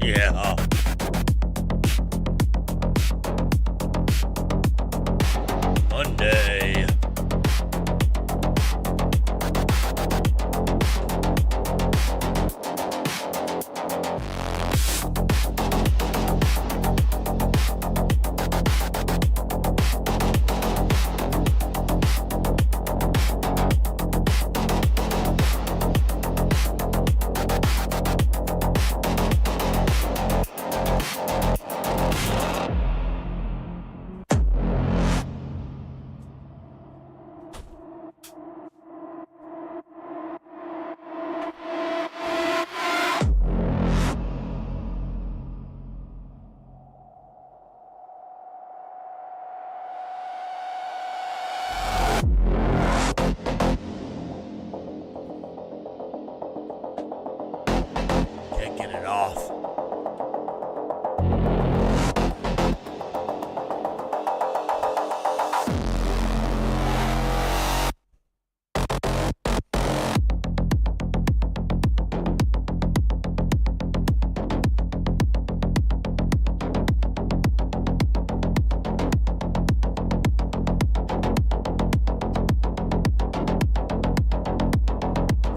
Yeah. Monday. Kicking it off.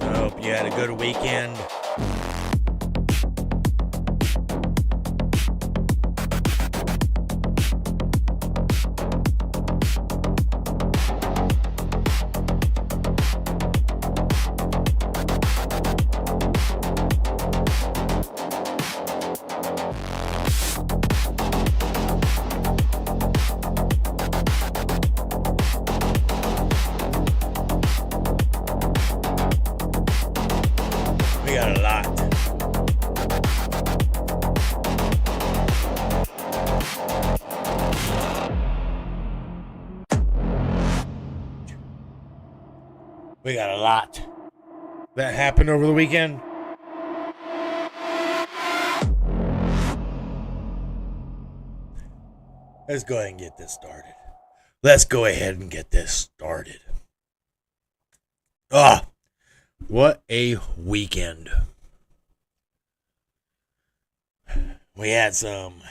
I hope you had a good weekend. We got a lot. We got a lot that happened over the weekend. Let's go ahead and get this started. Let's go ahead and get this started. Ah, what a weekend. We had some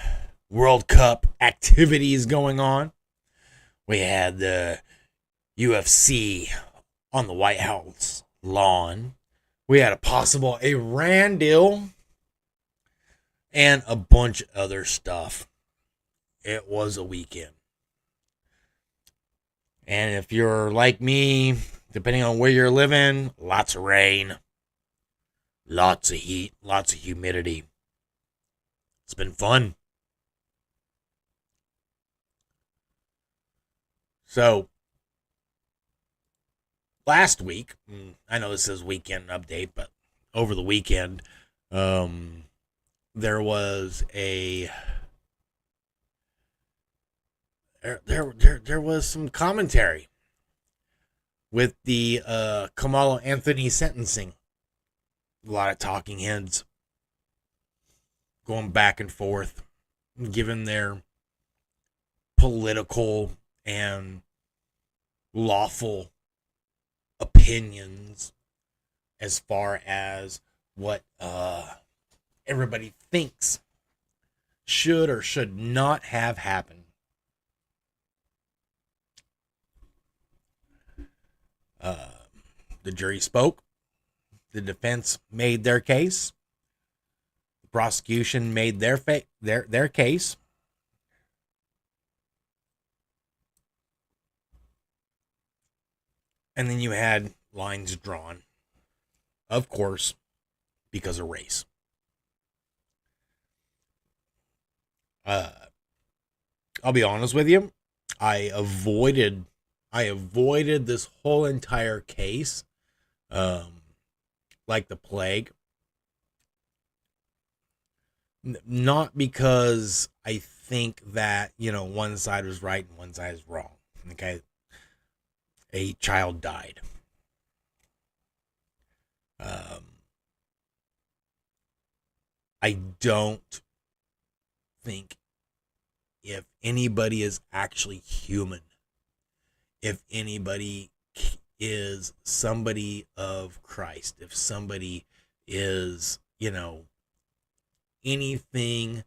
World Cup activities going on. We had the UFC on the White House lawn. We had a possible Iran deal and a bunch of other stuff. It was a weekend. And if you're like me, depending on where you're living, lots of rain, lots of heat, lots of humidity. It's been fun. So, last week, I know this is weekend update, but over the weekend, there was a there was some commentary with the Kamala Anthony sentencing. A lot of talking heads going back and forth, giving their political and lawful opinions as far as what everybody thinks should or should not have happened. The jury spoke. The defense made their case. The prosecution made their case. And then you had lines drawn, of course, because of race. I'll be honest with you. I avoided this whole entire case like the plague. Not because I think that, one side was right and one side is wrong. Okay? A child died. I don't think if anybody is actually human, if anybody is somebody of Christ, if somebody is, anything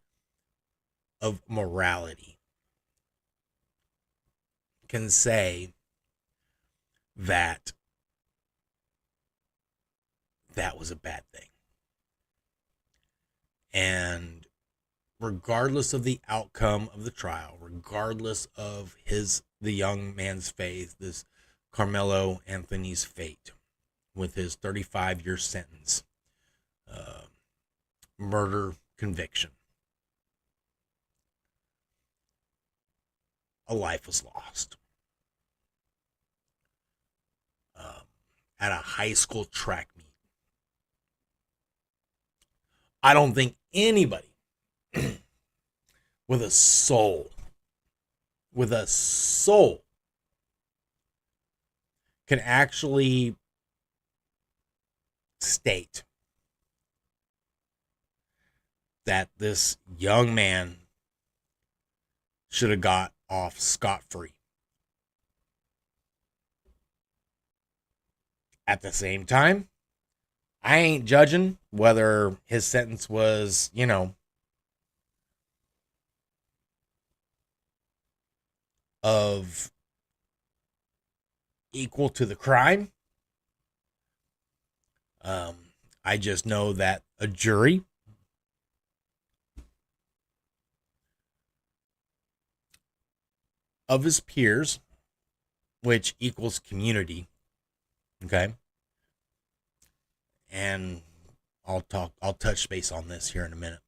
of morality can say that that was a bad thing. And regardless of the outcome of the trial, regardless of the young man's faith, this Carmelo Anthony's fate with his 35-year sentence, murder conviction, a life was lost. At a high school track meet. I don't think anybody with a soul can actually state that this young man should have got off scot-free. At the same time, I ain't judging whether his sentence was, of equal to the crime. I just know that a jury of his peers, which equals community, okay? And I'll touch base on this here in a minute.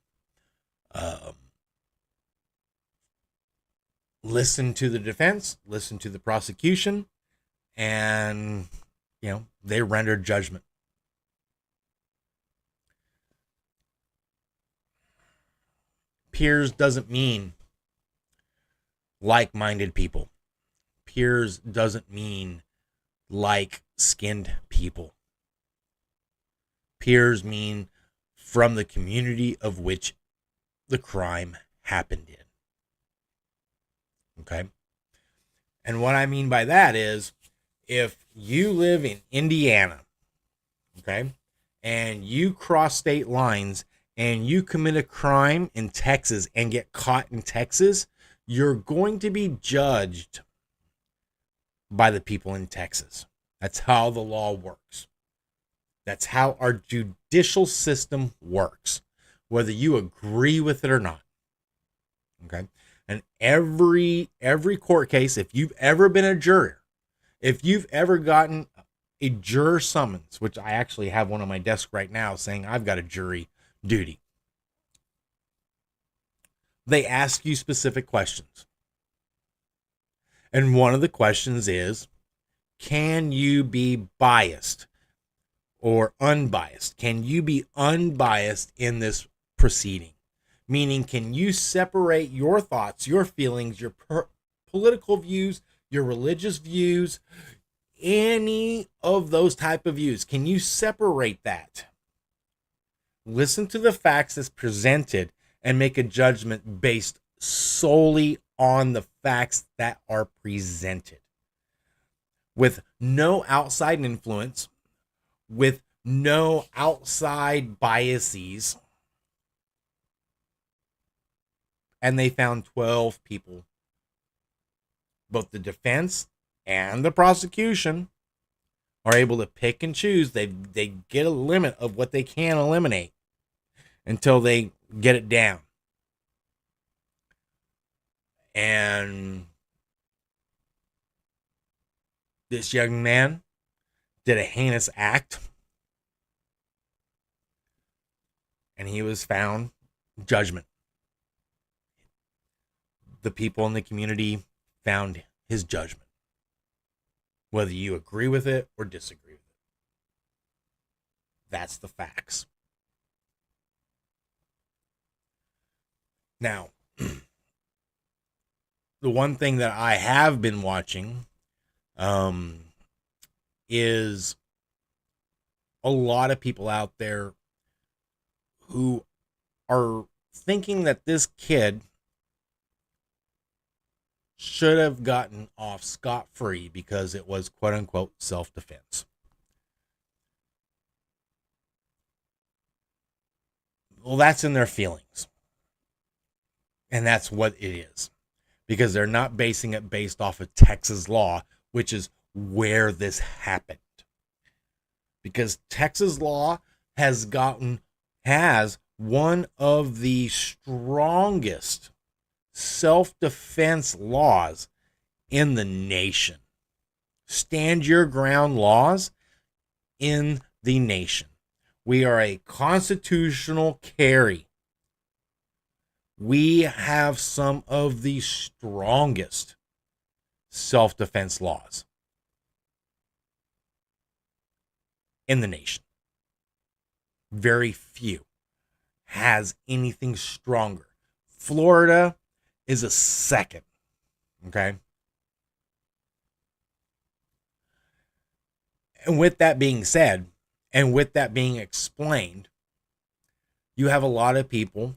Listen to the defense, listen to the prosecution, and, they rendered judgment. Peers doesn't mean like-minded people. Peers doesn't mean like-skinned people. Peers mean from the community of which the crime happened in. Okay? And what I mean by that is, if you live in Indiana, okay, and you cross state lines and you commit a crime in Texas and get caught in Texas, you're going to be judged by the people in Texas. That's how the law works. That's how our judicial system works, whether you agree with it or not. Okay? And every court case, if you've ever been a juror, if you've ever gotten a juror summons, which I actually have one on my desk right now saying I've got a jury duty, they ask you specific questions. And one of the questions is, can you be biased or unbiased? Can you be unbiased in this proceeding? Meaning, can you separate your thoughts, your feelings, your political views, your religious views, any of those type of views? Can you separate that? Listen to the facts as presented and make a judgment based solely on the facts that are presented, with no outside influence, with no outside biases. And they found 12 people. Both the defense and the prosecution are able to pick and choose. They get a limit of what they can eliminate until they get it down. And this young man did a heinous act, and he was found judgment. The people in the community found his judgment, whether you agree with it or disagree with it. That's the facts. Now, the one thing that I have been watching is a lot of people out there who are thinking that this kid should have gotten off scot-free because it was quote-unquote self-defense. Well, that's in their feelings. And that's what it is. Because they're not basing it based off of Texas law, which is where this happened. Because Texas law has one of the strongest self-defense laws in the nation. Stand your ground laws in the nation. We are a constitutional carry. We have some of the strongest self-defense laws in the nation. Very few has anything stronger. Florida is a second. Okay. And with that being said, and with that being explained, you have a lot of people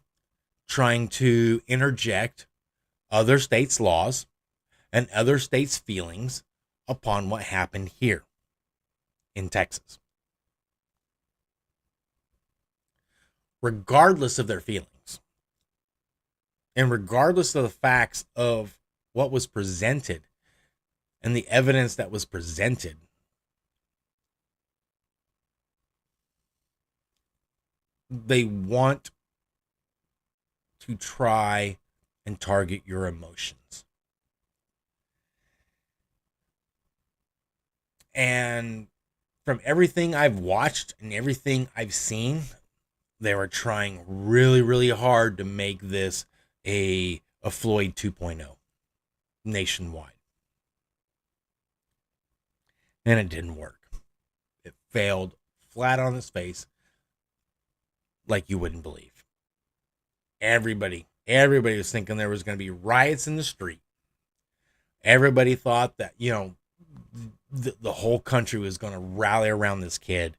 trying to interject other states' laws and other states' feelings upon what happened here in Texas. Regardless of their feelings, and regardless of the facts of what was presented and the evidence that was presented, they want to try and target your emotions. And from everything I've watched and everything I've seen, they were trying really, really hard to make this a Floyd 2.0 nationwide. And it didn't work. It failed flat on its face like you wouldn't believe. Everybody was thinking there was going to be riots in the street. Everybody thought that, the whole country was going to rally around this kid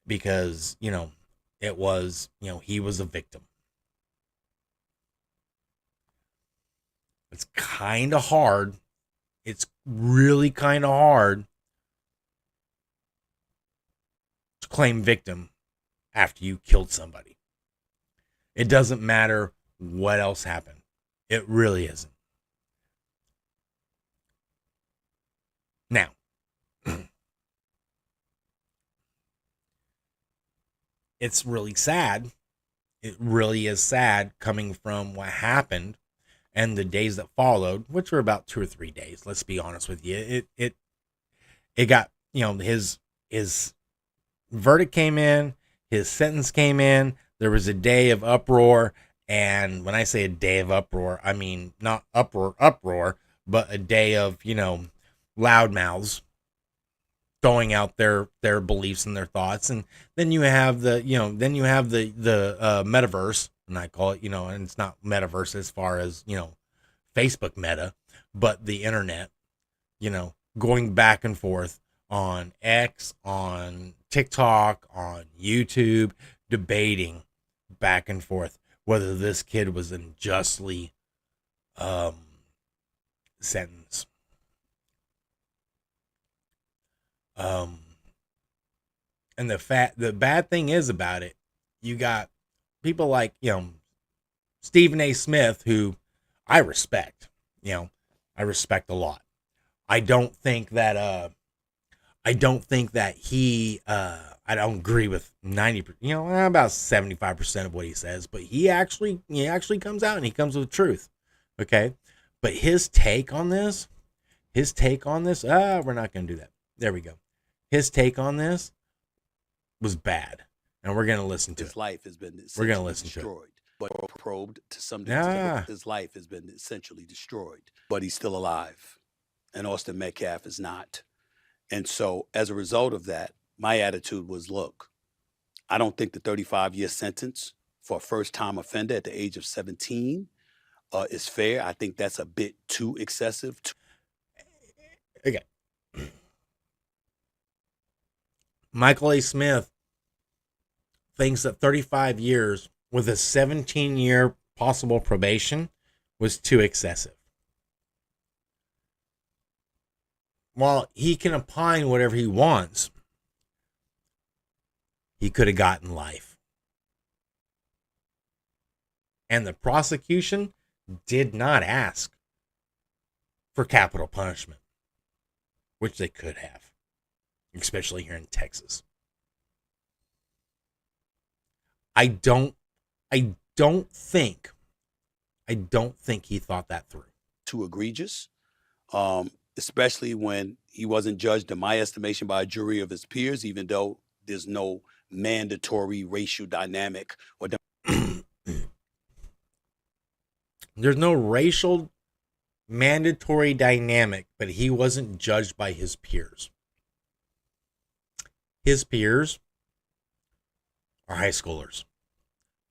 because, it was, he was a victim. It's kind of hard. It's really kind of hard to claim victim after you killed somebody. It doesn't matter what else happened. It really isn't. Now, it's really sad. It really is sad coming from what happened and the days that followed, which were about 2 or 3 days. Let's be honest with you. It got, his verdict came in, his sentence came in. There was a day of uproar, and when I say a day of uproar, I mean not uproar, but a day of, loudmouths throwing out their beliefs and their thoughts. And then you have the metaverse, and I call it, and it's not metaverse as far as, Facebook meta, but the internet, going back and forth on X, on TikTok, on YouTube, debating back and forth whether this kid was unjustly sentenced. And the bad thing is about it, you got people like, Stephen A. Smith, who I respect, I respect a lot. I don't think that he, I don't agree with 90%, about 75% of what he says, but he actually comes out and he comes with truth. Okay. But his take on this, we're not going to do that. There we go. His take on this was bad. And we're going to listen to it. His life has been We're going to listen destroyed, to it. But probed to some degree. His life has been essentially destroyed, but he's still alive. And Austin Metcalf is not. And so as a result of that, my attitude was, look, I don't think the 35-year sentence for a first-time offender at the age of 17 is fair. I think that's a bit too excessive. Okay. Michael A. Smith thinks that 35 years with a 17-year possible probation was too excessive. While he can opine whatever he wants, he could have gotten life. And the prosecution did not ask for capital punishment, which they could have, especially here in Texas. I don't think he thought that through. Too egregious, especially when he wasn't judged, in my estimation, by a jury of his peers, even though there's no mandatory racial dynamic or there's no racial mandatory dynamic, but he wasn't judged by his peers. His peers are high schoolers.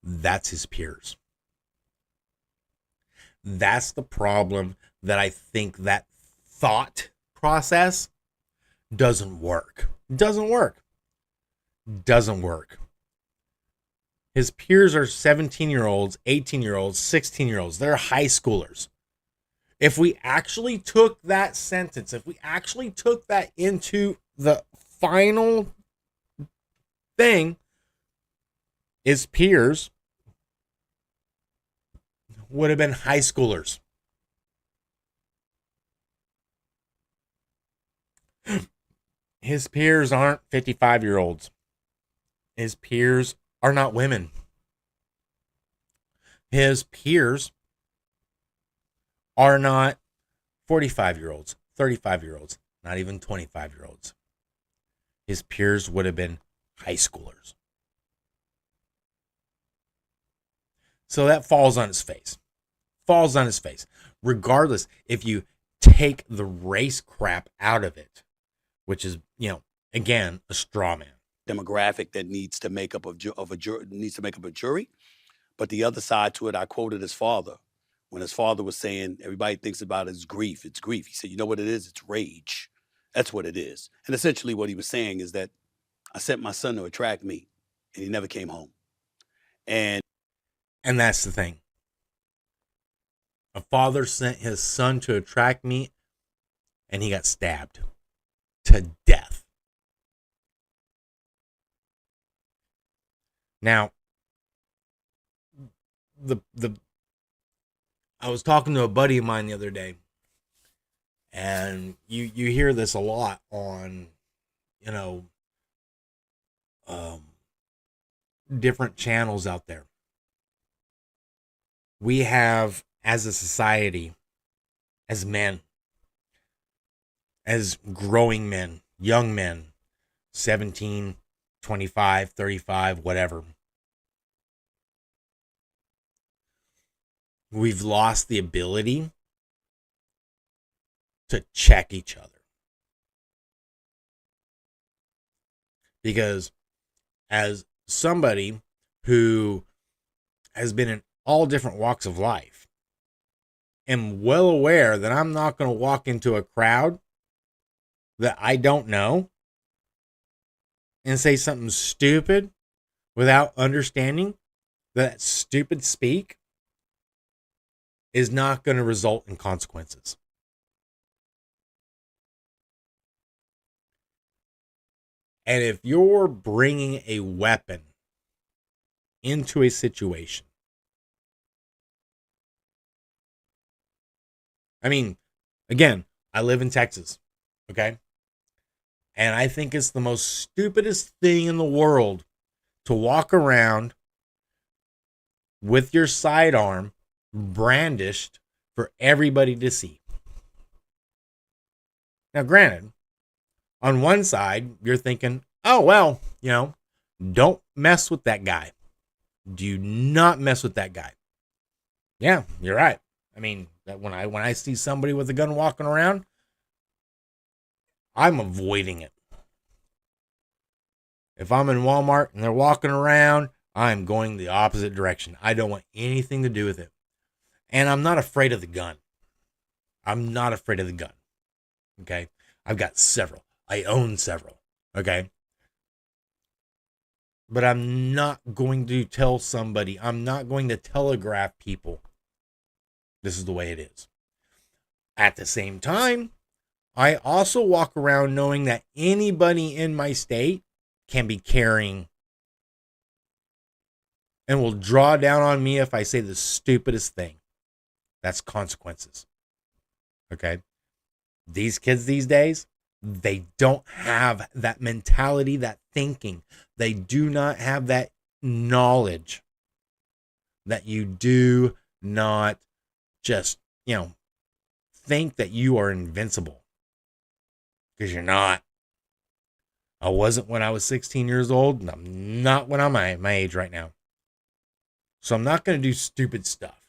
That's his peers. That's the problem, that I think that thought process doesn't work. Doesn't work. His peers are 17-year-olds, 18-year-olds, 16-year-olds. They're high schoolers. If we actually took that sentence, if we actually took that into the final thing, his peers would have been high schoolers. His peers aren't 55-year-olds. His peers are not women. His peers are not 45-year-olds, 35-year-olds, not even 25-year-olds. His peers would have been high schoolers. So that falls on his face. Falls on his face. Regardless, if you take the race crap out of it, which is, again, a straw man. Demographic that needs to make up a jury. But the other side to it, I quoted his father. When his father was saying, everybody thinks about his grief. It's grief. He said, you know what it is? It's rage. That's what it is. And essentially what he was saying is that I sent my son to attract me, and he never came home. And that's the thing. A father sent his son to attract me, and he got stabbed to death. Now, I was talking to a buddy of mine the other day, and you hear this a lot on, different channels out there. We have, as a society, as men, as growing men, young men, 17, 25, 35, whatever, we've lost the ability to check each other. Because as somebody who has been in all different walks of life, am well aware that I'm not going to walk into a crowd that I don't know and say something stupid without understanding that stupid speak is not going to result in consequences. And if you're bringing a weapon into a situation, I mean, again, I live in Texas, okay? And I think it's the most stupidest thing in the world to walk around with your sidearm brandished for everybody to see. Now, granted, on one side, you're thinking, oh, well, don't mess with that guy. Do not mess with that guy. Yeah, you're right. I mean, that when I see somebody with a gun walking around, I'm avoiding it. If I'm in Walmart and they're walking around, I'm going the opposite direction. I don't want anything to do with it. And I'm not afraid of the gun. Okay? I've got several. I own several. Okay? But I'm not going to tell somebody, I'm not going to telegraph people this is the way it is. At the same time, I also walk around knowing that anybody in my state can be carrying and will draw down on me if I say the stupidest thing. That's consequences. Okay? These kids these days, they don't have that mentality, that thinking. They do not have that knowledge that you do not just, think that you are invincible. Because you're not. I wasn't when I was 16 years old, and I'm not when I'm my age right now. So I'm not going to do stupid stuff.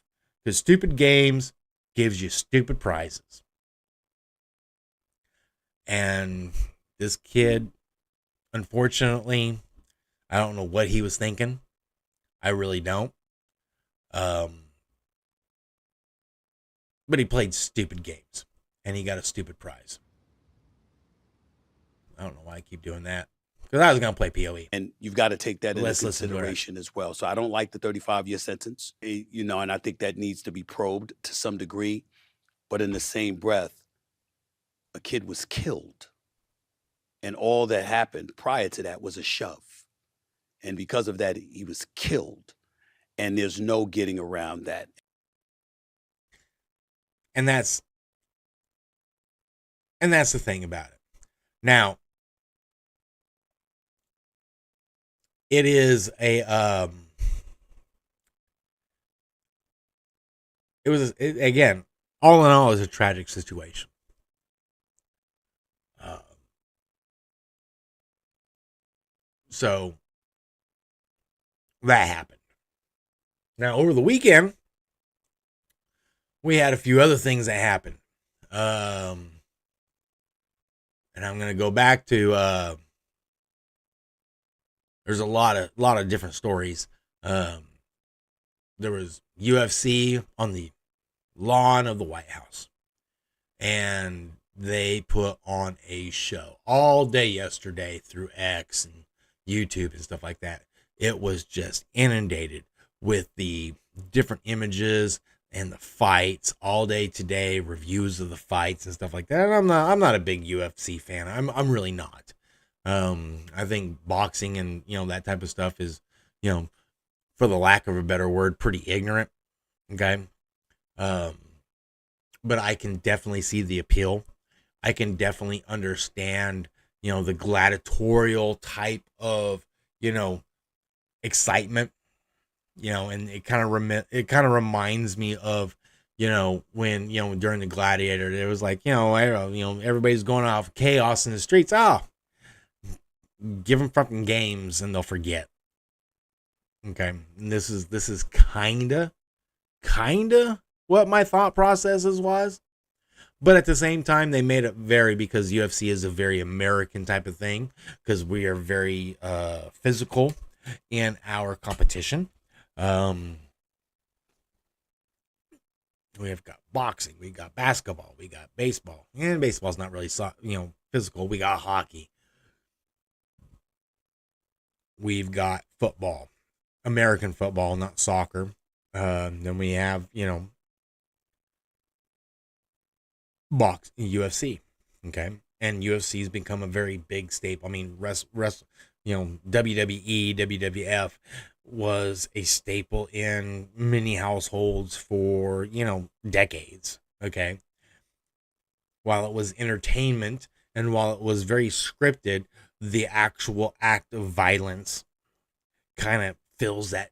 Because stupid games gives you stupid prizes. And this kid, unfortunately, I don't know what he was thinking. I really don't. But he played stupid games. And he got a stupid prize. I don't know why I keep doing that. Because I was going to play POE. And you've got to take that into consideration as well. So I don't like the 35-year sentence, and I think that needs to be probed to some degree. But in the same breath, a kid was killed. And all that happened prior to that was a shove. And because of that, he was killed. And there's no getting around that. And that's the thing about it. Now, it is again, all in all, is a tragic situation. So that happened. Now, over the weekend, we had a few other things that happened. And I'm going to go back to, there's a lot of different stories. There was UFC on the lawn of the White House, and they put on a show all day yesterday through X and YouTube and stuff like that. It was just inundated with the different images and the fights all day today, reviews of the fights and stuff like that. And I'm not a big UFC fan. I'm really not. I think boxing and, that type of stuff is, for the lack of a better word, pretty ignorant. Okay. But I can definitely see the appeal. I can definitely understand, the gladiatorial type of, excitement, and it kind of reminds me of, when, during the Gladiator, it was like, everybody's going off chaos in the streets. Oh, give them fucking games and they'll forget. Okay. And this is kinda what my thought processes was. But at the same time, they made it because UFC is a very American type of thing, because we are very physical in our competition. We have got boxing, we got basketball, we got baseball, and baseball's not really physical. We got hockey, we've got football, American football, not soccer. Then we have UFC, okay, and UFC has become a very big staple. I mean, WWE, WWF was a staple in many households for decades. Okay, while it was entertainment and while it was very scripted, the actual act of violence kind of fills that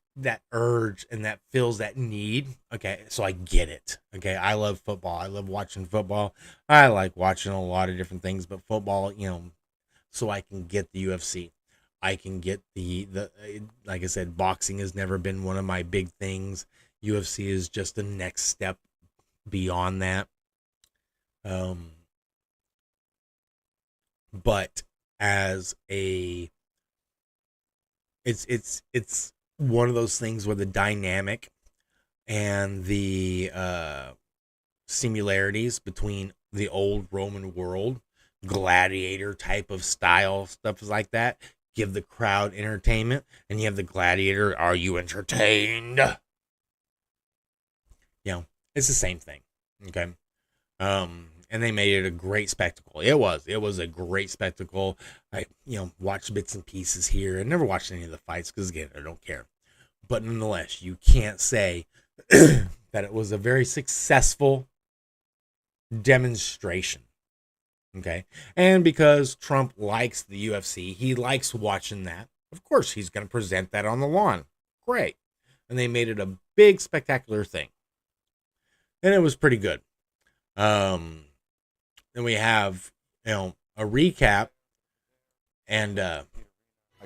urge and that fills that need. Okay, so I get it. Okay, I love football. I love watching football. I like watching a lot of different things, but football, so I can get the UFC. I can get the like I said, boxing has never been one of my big things. UFC is just the next step beyond that. But as it's one of those things where the dynamic and the similarities between the old Roman world, gladiator type of style, stuff like that, give the crowd entertainment, and you have the gladiator, are you entertained? It's the same thing. Okay. And they made it a great spectacle. It was a great spectacle. I, watched bits and pieces here. I never watched any of the fights because, again, I don't care. But nonetheless, you can't say that it was a very successful demonstration. Okay. And because Trump likes the UFC, he likes watching that. Of course, he's going to present that on the lawn. Great. And they made it a big, spectacular thing. And it was pretty good. Then we have, a recap. And I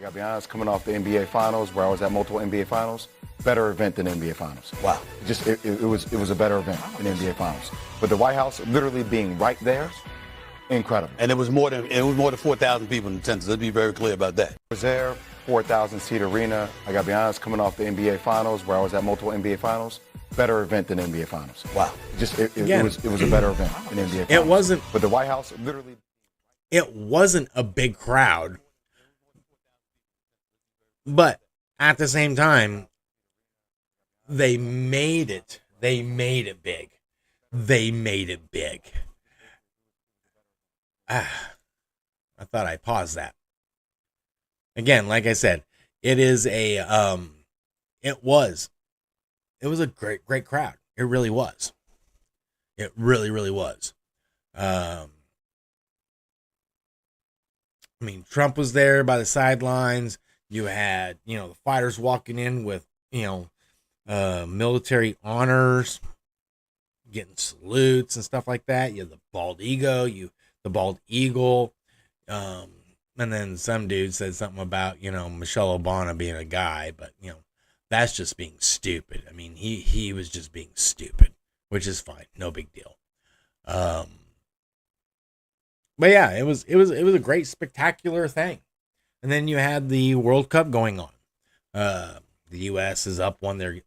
gotta be honest, coming off the NBA Finals, where I was at multiple NBA Finals, better event than NBA Finals. Wow. It was a better event than NBA Finals. But the White House literally being right there, incredible. And it was more than 4,000 people in attendance. Let's be very clear about that. I was there, 4,000 seat arena. I gotta be honest, coming off the NBA Finals, where I was at multiple NBA Finals, better event than NBA Finals. Wow. It was a better event than NBA Finals. It wasn't. But the White House literally. It wasn't a big crowd. But at the same time, they made it. They made it big. They made it big. I thought I'd pause that. Again, like I said, it is it was a great crowd. It really was. It really, really was. I mean, Trump was there by the sidelines. You had, the fighters walking in with, military honors, getting salutes and stuff like that. You had the bald eagle. And then some dude said something about, Michelle Obama being a guy, but, that's just being stupid. I mean, he was just being stupid, which is fine. No big deal. But yeah, it was a great, spectacular thing. And then you had the World Cup going on. The U.S. is up, won their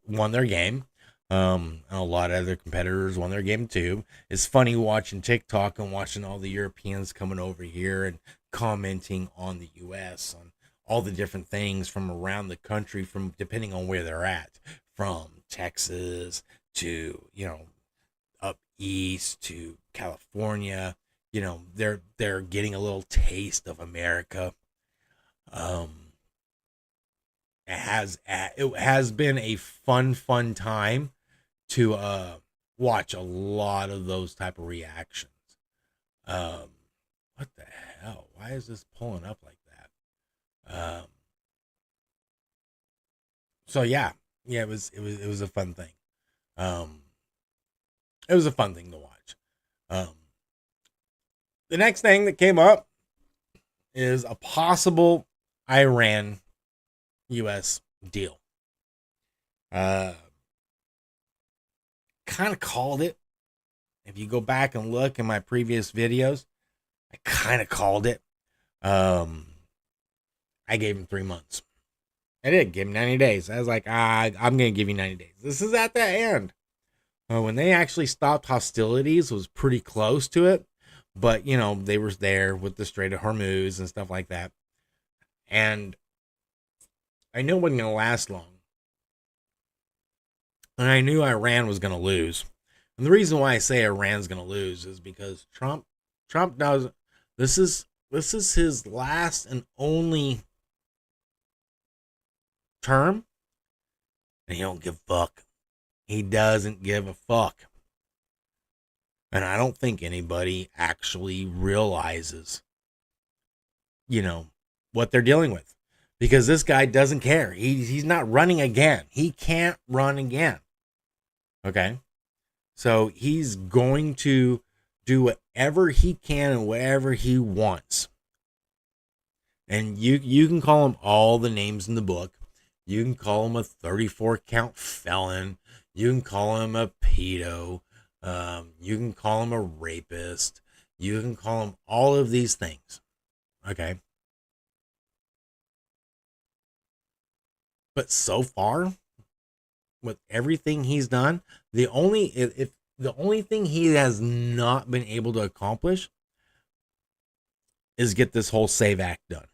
game. And a lot of other competitors won their game too. It's funny watching TikTok and watching all the Europeans coming over here and commenting on the U.S. on all the different things from around the country, from depending on where they're at, from Texas to up east to California. They're getting a little taste of America. It has been a fun time to watch a lot of those type of reactions. What the hell? Why is this pulling up like that? So yeah, it was a fun thing. It was a fun thing to watch. The next thing that came up is a possible Iran-U.S. deal. Kind of called it. If you go back and look in my previous videos, I kind of called it. I gave him 3 months. I did give him 90 days. I was like, I'm going to give you 90 days. This is at the end. When they actually stopped hostilities, it was pretty close to it. But, they were there with the Strait of Hormuz and stuff like that. And I knew it wasn't going to last long. And I knew Iran was going to lose. And the reason why I say Iran's going to lose is because Trump does. This is his last and only term. And he don't give a fuck. He doesn't give a fuck. And I don't think anybody actually realizes, what they're dealing with. Because this guy doesn't care. He's not running again. He can't run again. Okay? So he's going to do whatever he can and whatever he wants. And you can call him all the names in the book. You can call him a 34-count felon. You can call him a pedo. You can call him a rapist. You can call him all of these things. Okay? But so far, with everything he's done, the only thing he has not been able to accomplish is get this whole SAVE Act done.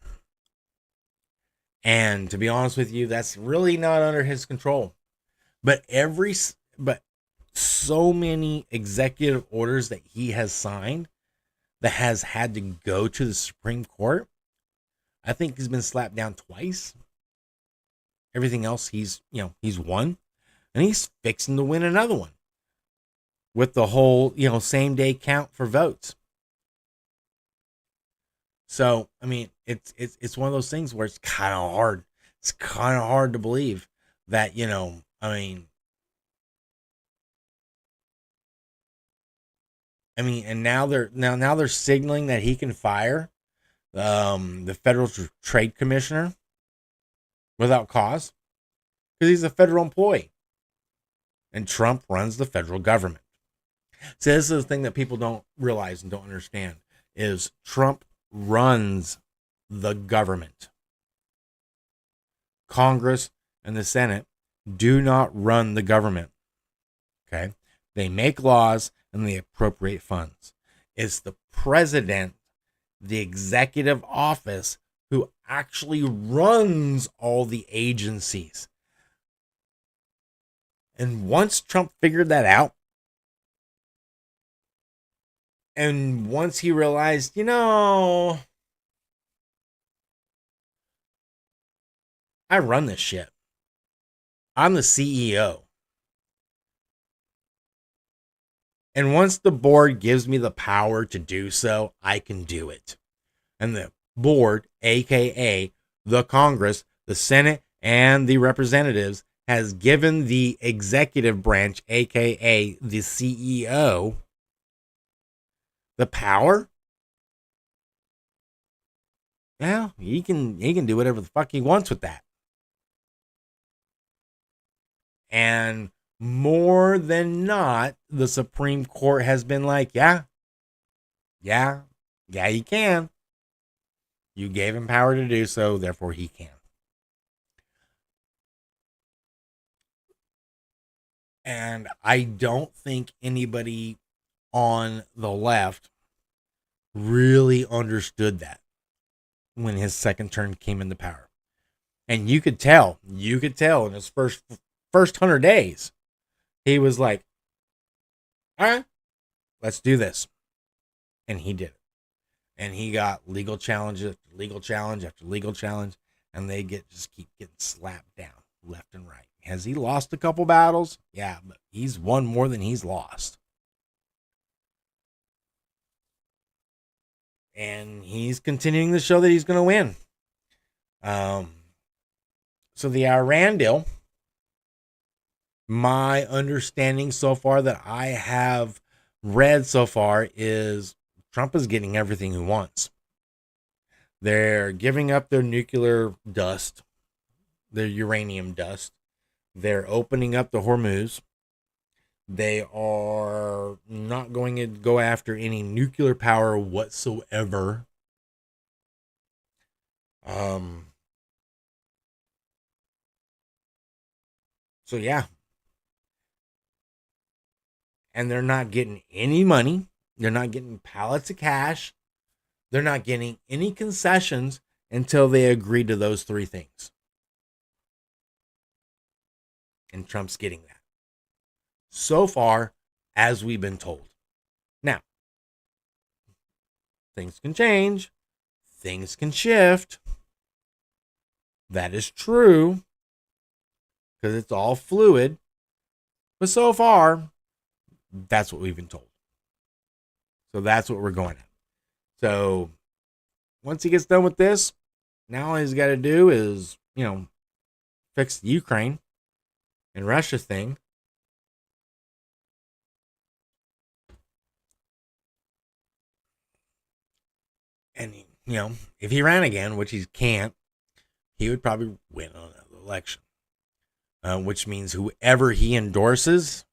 And to be honest with you, that's really not under his control. But so many executive orders that he has signed that has had to go to the Supreme Court. I think he's been slapped down twice. Everything else he's won, and he's fixing to win another one with the whole, same day count for votes. So, I mean, it's one of those things where it's kind of hard. It's kind of hard to believe that, and now they're signaling that he can fire the Federal Trade Commissioner without cause because he's a federal employee, and Trump runs the federal government. So this is the thing that people don't realize and don't understand is Trump runs the government. Congress and the Senate do not run the government. Okay? They make laws and they appropriate funds. It's the president, the executive office, who actually runs all the agencies. And once Trump figured that out, and once he realized, I run this shit. I'm the CEO. And once the board gives me the power to do so, I can do it. And the board, aka the Congress, the Senate, and the representatives, has given the executive branch, aka the CEO, the power. Well, he can do whatever the fuck he wants with that. And more than not, the Supreme Court has been like, yeah, he can. You gave him power to do so, therefore he can. And I don't think anybody on the left really understood that when his second term came into power. And you could tell in his first 100 days, he was like, all right, let's do this. And he did it. And he got legal challenge after legal challenge after legal challenge, and they just keep getting slapped down left and right. Has he lost a couple battles? Yeah, but he's won more than he's lost. And he's continuing to show that he's going to win. So the Iran deal, my understanding so far that I have read so far is Trump is getting everything he wants. They're giving up their nuclear dust, their uranium dust. They're opening up the Hormuz. They are not going to go after any nuclear power whatsoever. So yeah. And they're not getting any money. They're not getting pallets of cash. They're not getting any concessions until they agree to those three things. And Trump's getting that. So far, as we've been told. Now, things can change. Things can shift. That is true. Because it's all fluid. But so far, that's what we've been told. So that's what we're going at. So once he gets done with this, now all he's got to do is, fix the Ukraine and Russia thing. And, if he ran again, which he can't, he would probably win another election. Which means whoever he endorses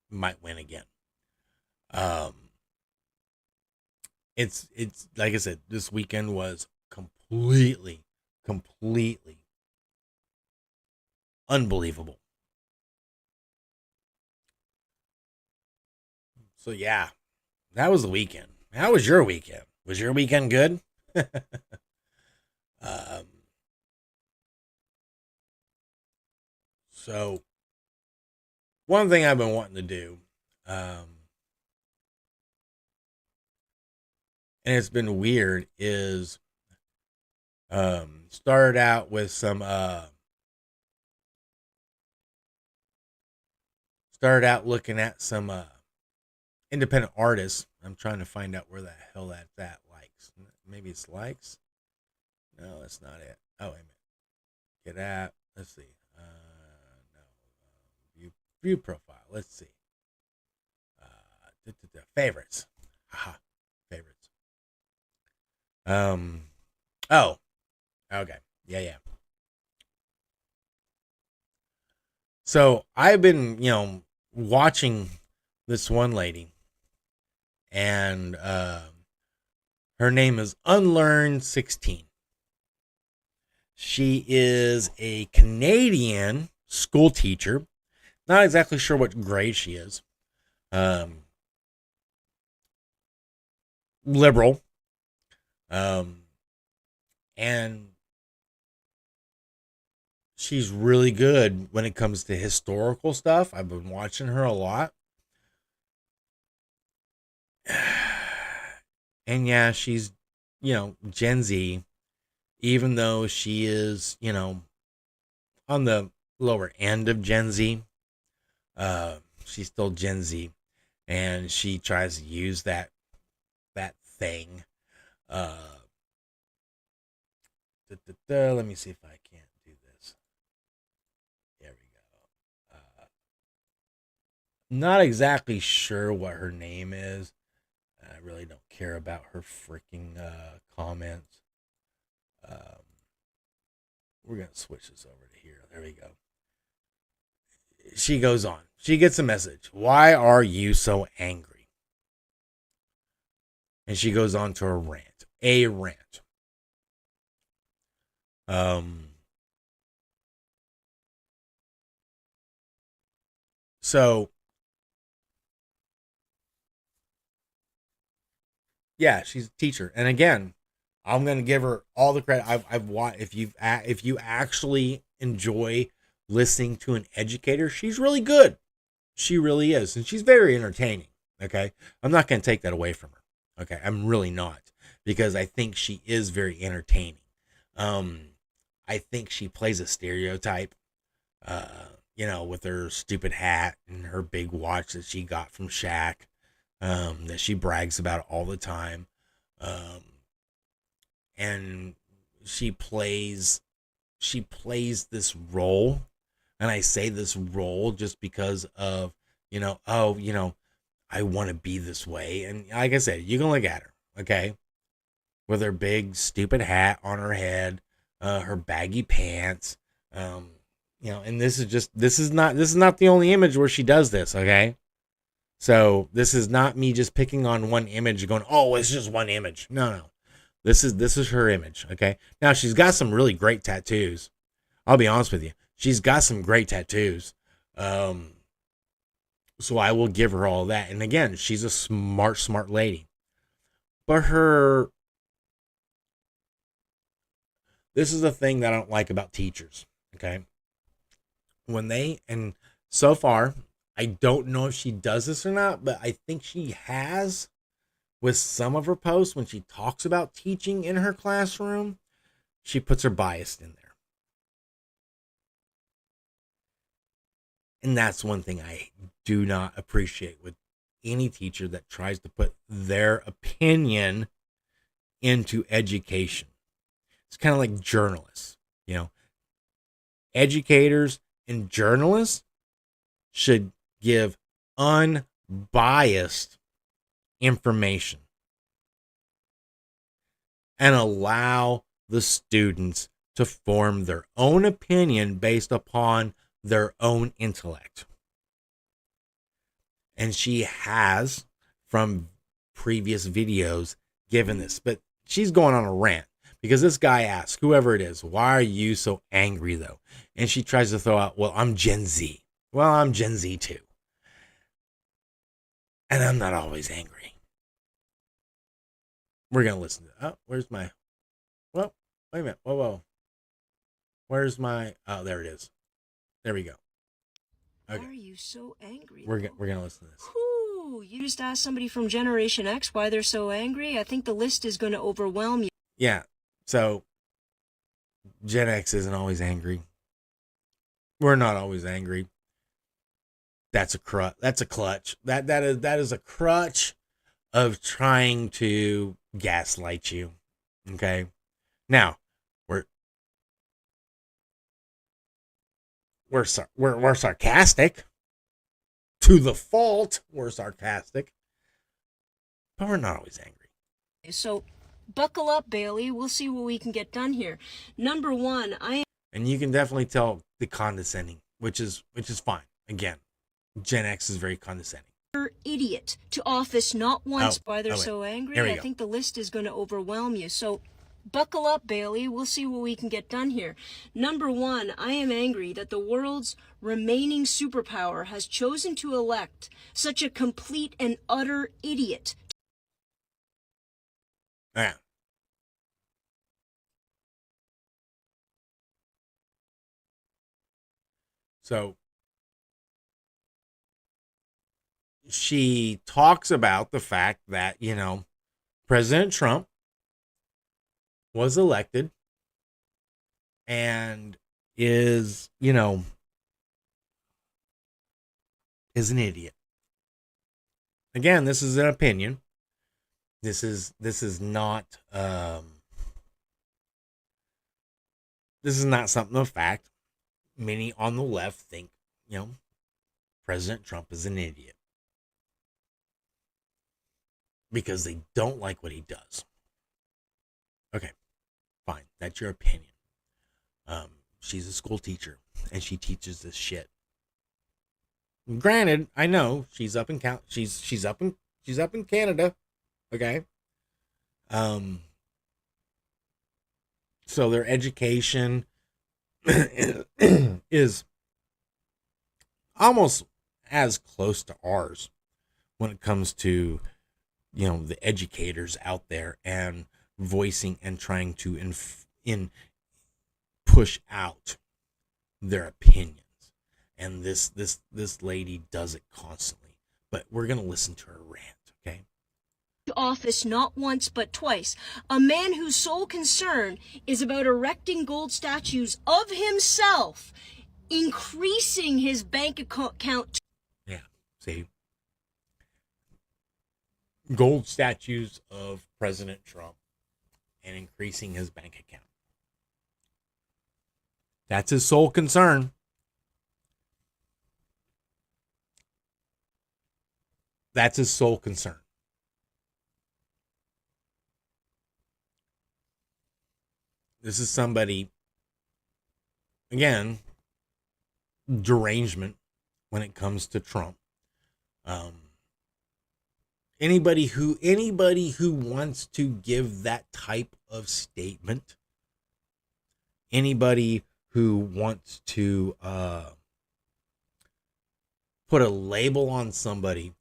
might win again. It's like I said, this weekend was completely unbelievable. So yeah, that was the weekend. How was your weekend? Was your weekend good? So one thing I've been wanting to do, and it's been weird, is started out with some started out looking at some independent artists. I'm trying to find out where the hell that's at. Likes. Maybe it's likes. No, that's not it. Oh, wait a minute. Get at. Let's see. No. View profile. Let's see. Favorites. Aha. Favorites. Oh. Okay. Yeah. So I've been, watching this one lady, and her name is Unlearn16. She is a Canadian school teacher. Not exactly sure what grade she is. Liberal. And she's really good when it comes to historical stuff. I've been watching her a lot. And yeah, she's, Gen Z, even though she is, on the lower end of Gen Z. She's still Gen Z, and she tries to use that thing. Let me see if I can't do this. There we go. Not exactly sure what her name is. I really don't care about her freaking comments. We're going to switch this over to here. There we go. She goes on. She gets a message. Why are you so angry? And she goes on to a rant. So yeah, she's a teacher, and again, I'm gonna give her all the credit. I've watched. If you actually enjoy listening to an educator, she's really good. She really is, and she's very entertaining. Okay, I'm not gonna take that away from her. Okay, I'm really not, because I think she is very entertaining. I think she plays a stereotype. With her stupid hat and her big watch that she got from Shaq. That she brags about all the time. And she plays this role. And I say this role just because of, I want to be this way. And like I said, you can look at her, okay? With her big stupid hat on her head, her baggy pants, and this is not the only image where she does this, okay? So this is not me just picking on one image going, oh, it's just one image. No. This is her image, okay? Now, she's got some really great tattoos. I'll be honest with you. She's got some great tattoos. So I will give her all that. And again, she's a smart lady. But this is the thing that I don't like about teachers, okay? And so far, I don't know if she does this or not, but I think she has with some of her posts when she talks about teaching in her classroom. She puts her bias in there. And that's one thing I do not appreciate with any teacher that tries to put their opinion into education. It's kind of like journalists, Educators and journalists should give unbiased information and allow the students to form their own opinion based upon their own intellect. And she has, from previous videos, given this, but she's going on a rant because this guy asks, whoever it is, why are you so angry though? And she tries to throw out, well, I'm Gen Z. Well, I'm Gen Z too. And I'm not always angry. We're going to listen to where's my, well, wait a minute. Whoa. Where's my, there it is. There we go. Okay. Why are you so angry? We're going to listen to this. Ooh, you just asked somebody from Generation X why they're so angry? I think the list is going to overwhelm you. Yeah. So Gen X isn't always angry. We're not always angry. That's a clutch. That is a crutch of trying to gaslight you. Okay. Now, we're sarcastic. To the fault, we're sarcastic. But we're not always angry. So, buckle up, Bailey. We'll see what we can get done here. Number one, and you can definitely tell the condescending, which is fine. Again, Gen X is very condescending. Idiot to office not once. Why they're so angry? I go. think the list is going to overwhelm you. So, buckle up, Bailey. We'll see what we can get done here. Number one, I am angry that the world's remaining superpower has chosen to elect such a complete and utter idiot. Yeah. So she talks about the fact that, President Trump was elected and is an idiot. Again, this is an opinion. This is not something of fact. Many on the left think, President Trump is an idiot because they don't like what he does. Okay, fine. That's your opinion. She's a school teacher and she teaches this shit. Granted, I know she's up in she's up in Canada. Okay. So their education is almost as close to ours when it comes to, the educators out there and voicing and trying to push out their opinions. And this lady does it constantly. But we're going to listen to her rant, okay? Office not once but twice. A man whose sole concern is about erecting gold statues of himself, increasing his bank account. Yeah, see? Gold statues of President Trump and increasing his bank account. That's his sole concern. That's his sole concern. This is somebody, again, derangement when it comes to Trump. Anybody who wants to give that type of statement, anybody who wants to put a label on somebody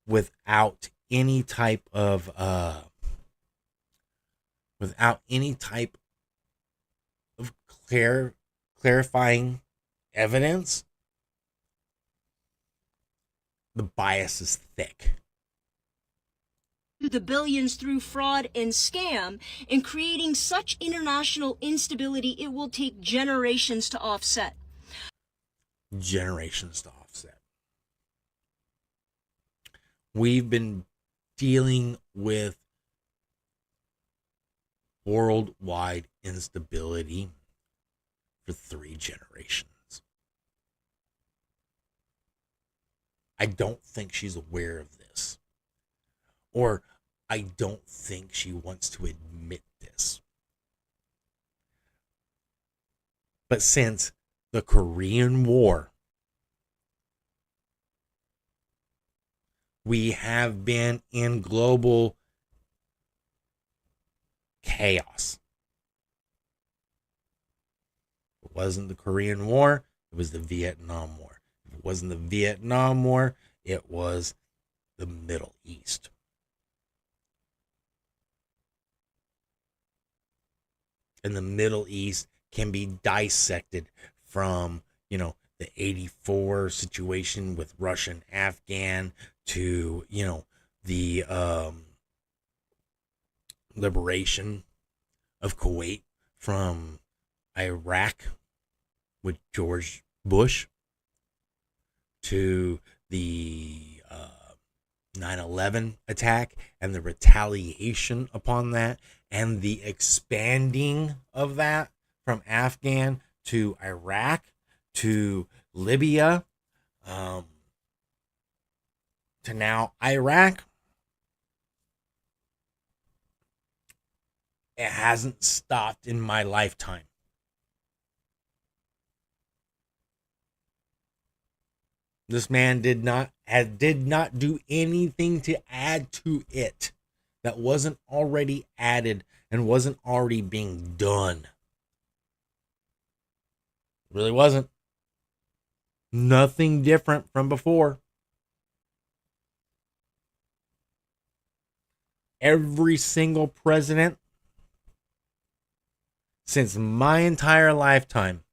without any type of clarifying evidence, the bias is thick. The billions through fraud and scam, and creating such international instability it will take generations to offset. Generations to offset. We've been dealing with worldwide instability for 3 generations. I don't think she's aware of this. Or I don't think she wants to admit this. But since the Korean War, we have been in global chaos. If it wasn't the Korean War, it was the Vietnam War. If it wasn't the Vietnam War, it was the Middle East. And the Middle East can be dissected from, the 84 situation with Russia and Afghan to, the liberation of Kuwait from Iraq with George Bush to the 9/11 attack and the retaliation upon that and the expanding of that from Afghan to Iraq to Libya to now Iraq, it hasn't stopped in my lifetime. This man did not do anything to add to it that wasn't already added and wasn't already being done. It really wasn't. Nothing different from before. Every single president since my entire lifetime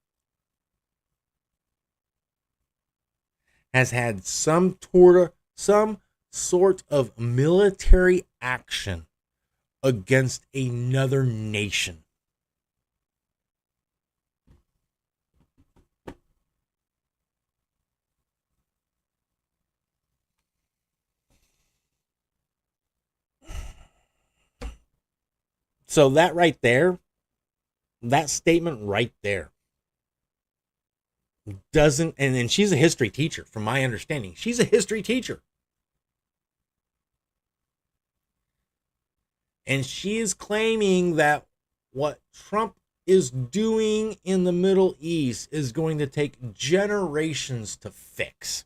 has had some sort of military action against another nation. So that right there, that statement right there, doesn't, and she's a history teacher, from my understanding. She's a history teacher. And she is claiming that what Trump is doing in the Middle East is going to take generations to fix.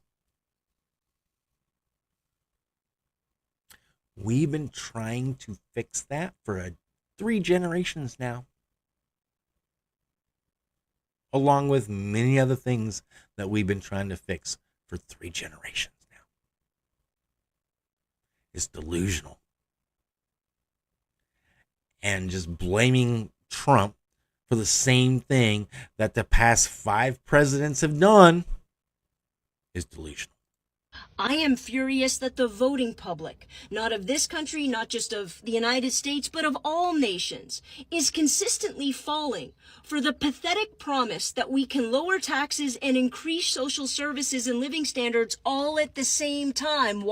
We've been trying to fix that for 3 generations now, along with many other things that we've been trying to fix for 3 generations now. It's delusional. And just blaming Trump for the same thing that the past 5 presidents have done is delusional. I am furious that the voting public, not of this country, not just of the United States, but of all nations, is consistently falling for the pathetic promise that we can lower taxes and increase social services and living standards all at the same time.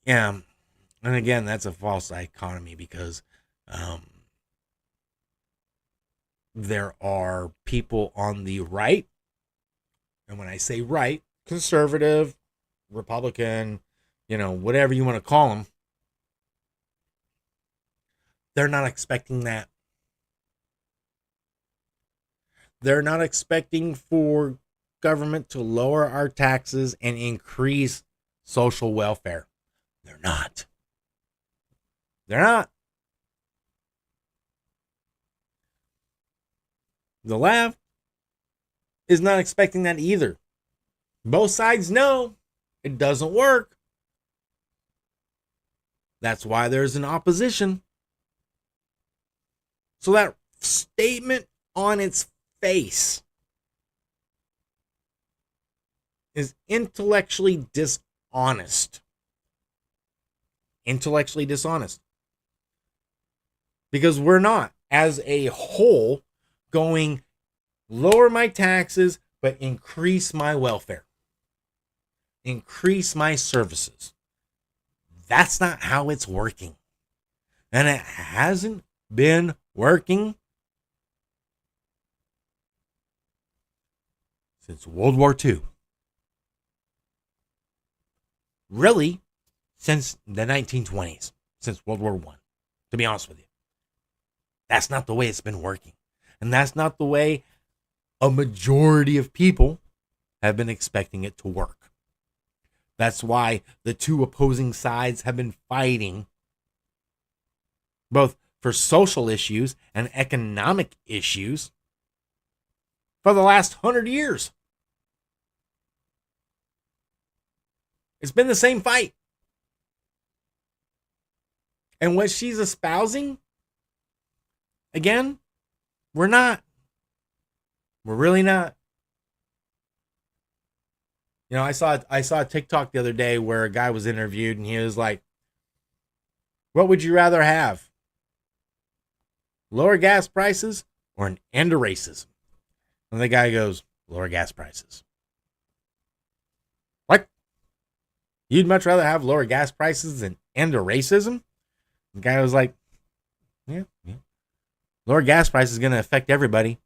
Yeah, and again, that's a false dichotomy because there are people on the right, and when I say right, conservative, Republican, whatever you want to call them, they're not expecting that. They're not expecting for government to lower our taxes and increase social welfare. They're not. They're not. The left is not expecting that either. Both sides know it doesn't work. That's why there's an opposition. So that statement on its face is intellectually dishonest. Intellectually dishonest. Because we're not, as a whole, going lower my taxes but increase my welfare. Increase my services. That's not how it's working. And it hasn't been working since World War II. Really, since the 1920s, since World War I, to be honest with you. That's not the way it's been working. And that's not the way a majority of people have been expecting it to work. That's why the 2 opposing sides have been fighting, both for social issues and economic issues, for the last 100 years. It's been the same fight. And what she's espousing, again, we're not. We're really not. I saw a TikTok the other day where a guy was interviewed and he was like, what would you rather have? Lower gas prices or an end to racism? And the guy goes, lower gas prices. What? You'd much rather have lower gas prices than end of racism? The guy was like, yeah. Lower gas prices is going to affect everybody.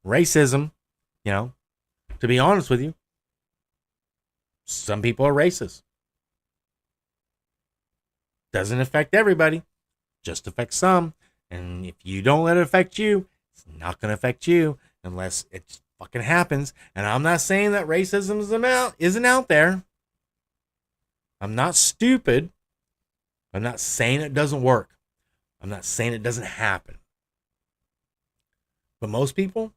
Racism, to be honest with you, some people are racist. Doesn't affect everybody, just affects some. And if you don't let it affect you, it's not going to affect you unless it fucking happens. And I'm not saying that racism isn't out there. I'm not stupid. I'm not saying it doesn't work. I'm not saying it doesn't happen. But most people,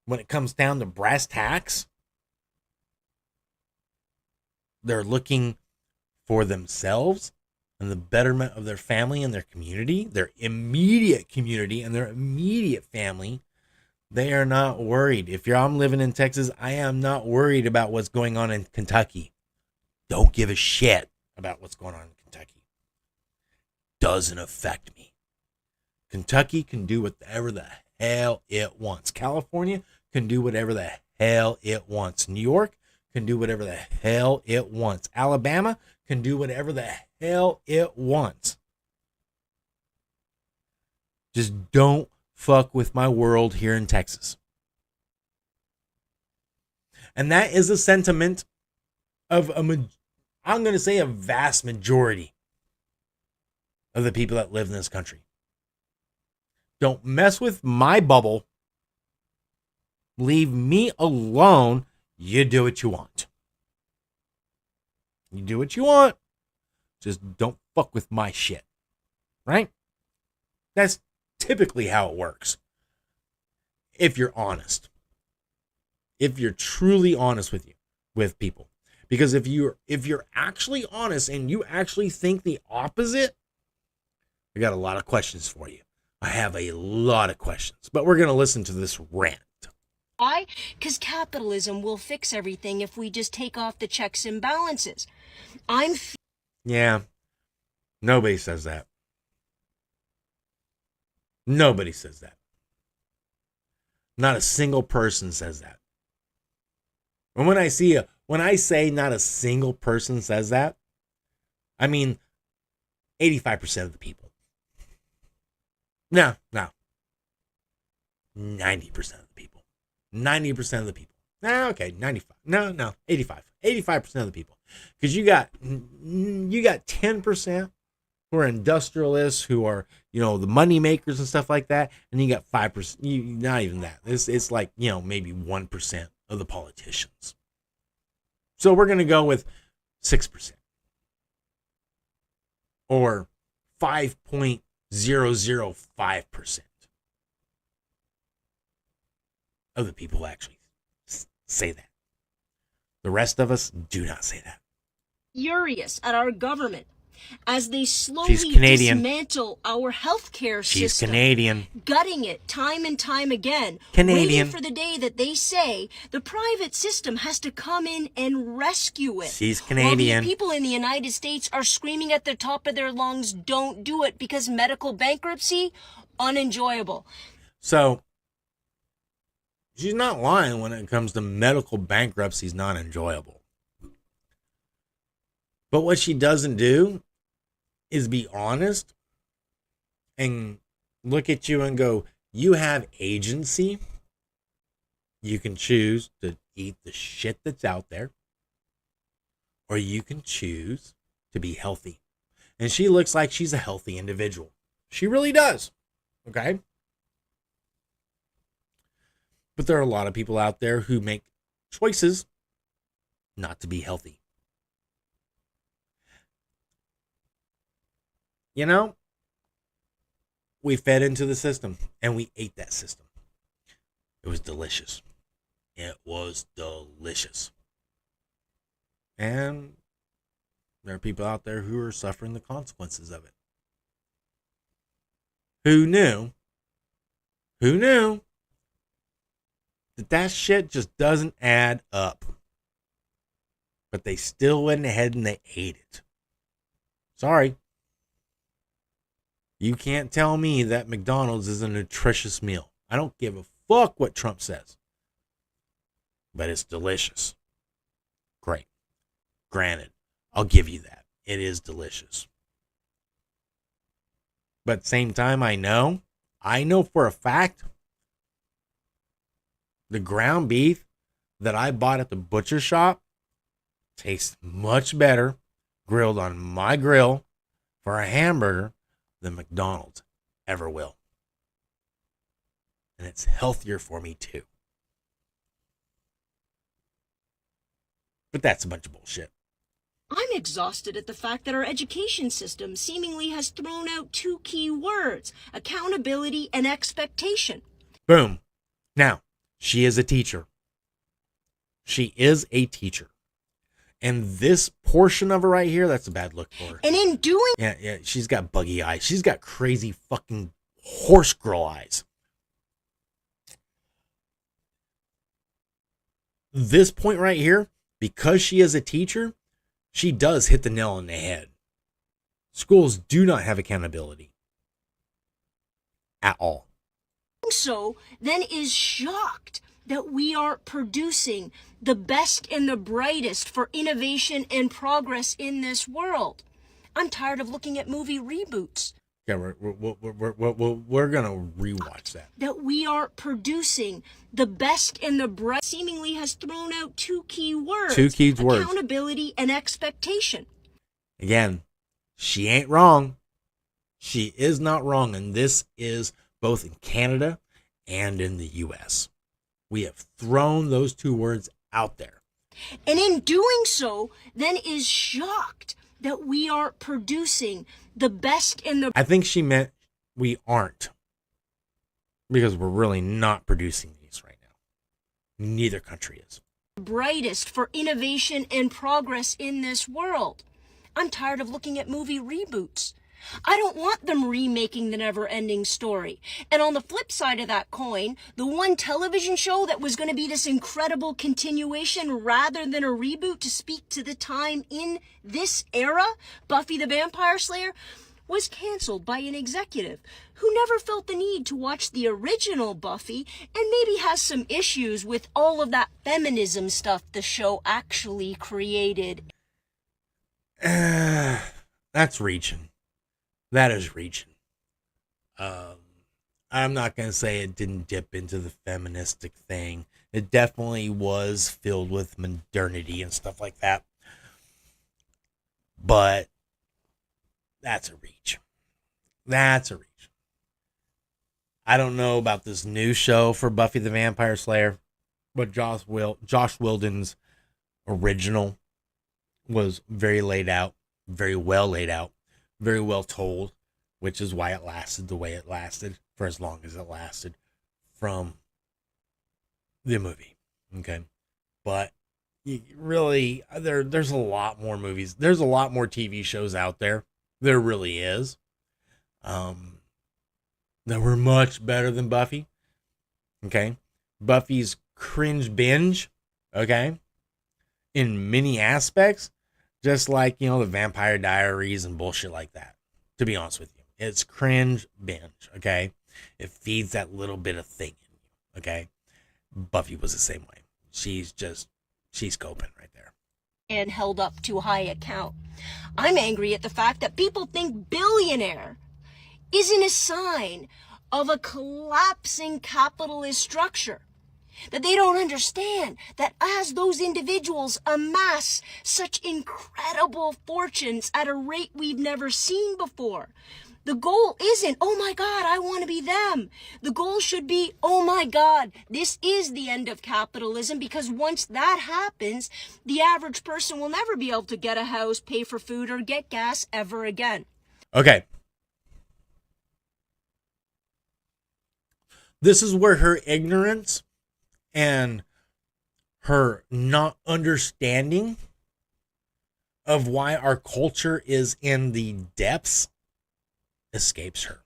when it comes down to brass tacks, they're looking for themselves and the betterment of their family and their community, their immediate community and their immediate family. They are not worried. If I'm living in Texas, I am not worried about what's going on in Kentucky. Don't give a shit about what's going on in Kentucky. Doesn't affect me. Kentucky can do whatever the hell it wants. California can do whatever the hell it wants. New York can do whatever the hell it wants. Alabama can do whatever the hell it wants. Just don't fuck with my world here in Texas. And that is a sentiment of I'm going to say a vast majority of the people that live in this country. Don't mess with my bubble. Leave me alone. You do what you want. You do what you want. Just don't fuck with my shit. Right? That's typically how it works. If you're honest. If you're truly honest with people. Because if you're actually honest and you actually think the opposite, I got a lot of questions for you. I have a lot of questions, but we're going to listen to this rant. Why? Because capitalism will fix everything if we just take off the checks and balances. Yeah, nobody says that. Nobody says that. Not a single person says that. And when I say not a single person says that, I mean 85% of the people. No. 90% of the people. 90% of the people. Okay, 95. No, 85. 85% of the people. Because you got 10% who are industrialists, who are, the money makers and stuff like that, and you got 5%, not even that. It's like, maybe 1% of the politicians. So we're going to go with 6%. Or 5.005% of the people actually say that. The rest of us do not say that. Furious at our government as they slowly dismantle our healthcare system. She's Canadian. Gutting it time and time again. Canadian. Waiting for the day that they say the private system has to come in and rescue it. She's Canadian. While the people in the United States are screaming at the top of their lungs, don't do it because medical bankruptcy, unenjoyable. So, she's not lying when it comes to medical bankruptcy is not enjoyable. But what she doesn't do is be honest and look at you and go, you have agency. You can choose to eat the shit that's out there, or you can choose to be healthy. And she looks like she's a healthy individual. She really does. Okay? But there are a lot of people out there who make choices not to be healthy. We fed into the system and we ate that system. It was delicious. It was delicious. And there are people out there who are suffering the consequences of it. Who knew that shit just doesn't add up? But they still went ahead and they ate it. Sorry. You can't tell me that McDonald's is a nutritious meal. I don't give a fuck what Trump says. But it's delicious. Great. Granted, I'll give you that. It is delicious. But at the same time, I know for a fact the ground beef that I bought at the butcher shop tastes much better grilled on my grill for a hamburger than McDonald's ever will. And it's healthier for me too. But that's a bunch of bullshit. I'm exhausted at the fact that our education system seemingly has thrown out two key words: accountability and expectation. Boom. Now, she is a teacher. She is a teacher. And this portion of her right here, that's a bad look for her. And in doing... Yeah, she's got buggy eyes. She's got crazy fucking horse girl eyes. This point right here, because she is a teacher, she does hit the nail on the head. Schools do not have accountability. At all. So, then is shocked that we are producing the best and the brightest for innovation and progress in this world. I'm tired of looking at movie reboots. Yeah, we're gonna rewatch that. That we are producing the best and the bright seemingly has thrown out two key words. Two key words. Accountability and expectation. Again, she ain't wrong. She is not wrong, and this is both in Canada and in the U.S. We have thrown those two words out there. And in doing so, then is shocked that we are producing the best and the... I think she meant we aren't. Because we're really not producing these right now. Neither country is. Brightest for innovation and progress in this world. I'm tired of looking at movie reboots. I don't want them remaking the never-ending story. And on the flip side of that coin, the one television show that was going to be this incredible continuation rather than a reboot to speak to the time in this era, Buffy the Vampire Slayer, was canceled by an executive who never felt the need to watch the original Buffy and maybe has some issues with all of that feminism stuff the show actually created. That's reaching. That is reaching. I'm not going to say it didn't dip into the feministic thing. It definitely was filled with modernity and stuff like that. But that's a reach. That's a reach. I don't know about this new show for Buffy the Vampire Slayer, but Josh Wilden's original was very laid out, very well laid out, very well told, which is why it lasted the way it lasted for as long as it lasted from the movie. Okay. But really, there's a lot more movies. There's a lot more TV shows out there. There really is. That were much better than Buffy. Okay. Buffy's cringe binge. Okay. In many aspects. Just like, the Vampire Diaries and bullshit like that. To be honest with you. It's cringe binge, okay? It feeds that little bit of thing in you, okay? Buffy was the same way. She's coping right there. And held up to high account. I'm angry at the fact that people think billionaire isn't a sign of a collapsing capitalist structure. That they don't understand that as those individuals amass such incredible fortunes at a rate we've never seen before, the goal isn't, oh my God, I want to be them. The goal should be, oh my God, this is the end of capitalism, because once that happens, the average person will never be able to get a house, pay for food, or get gas ever again. Okay. This is where her ignorance and her not understanding of why our culture is in the depths escapes her.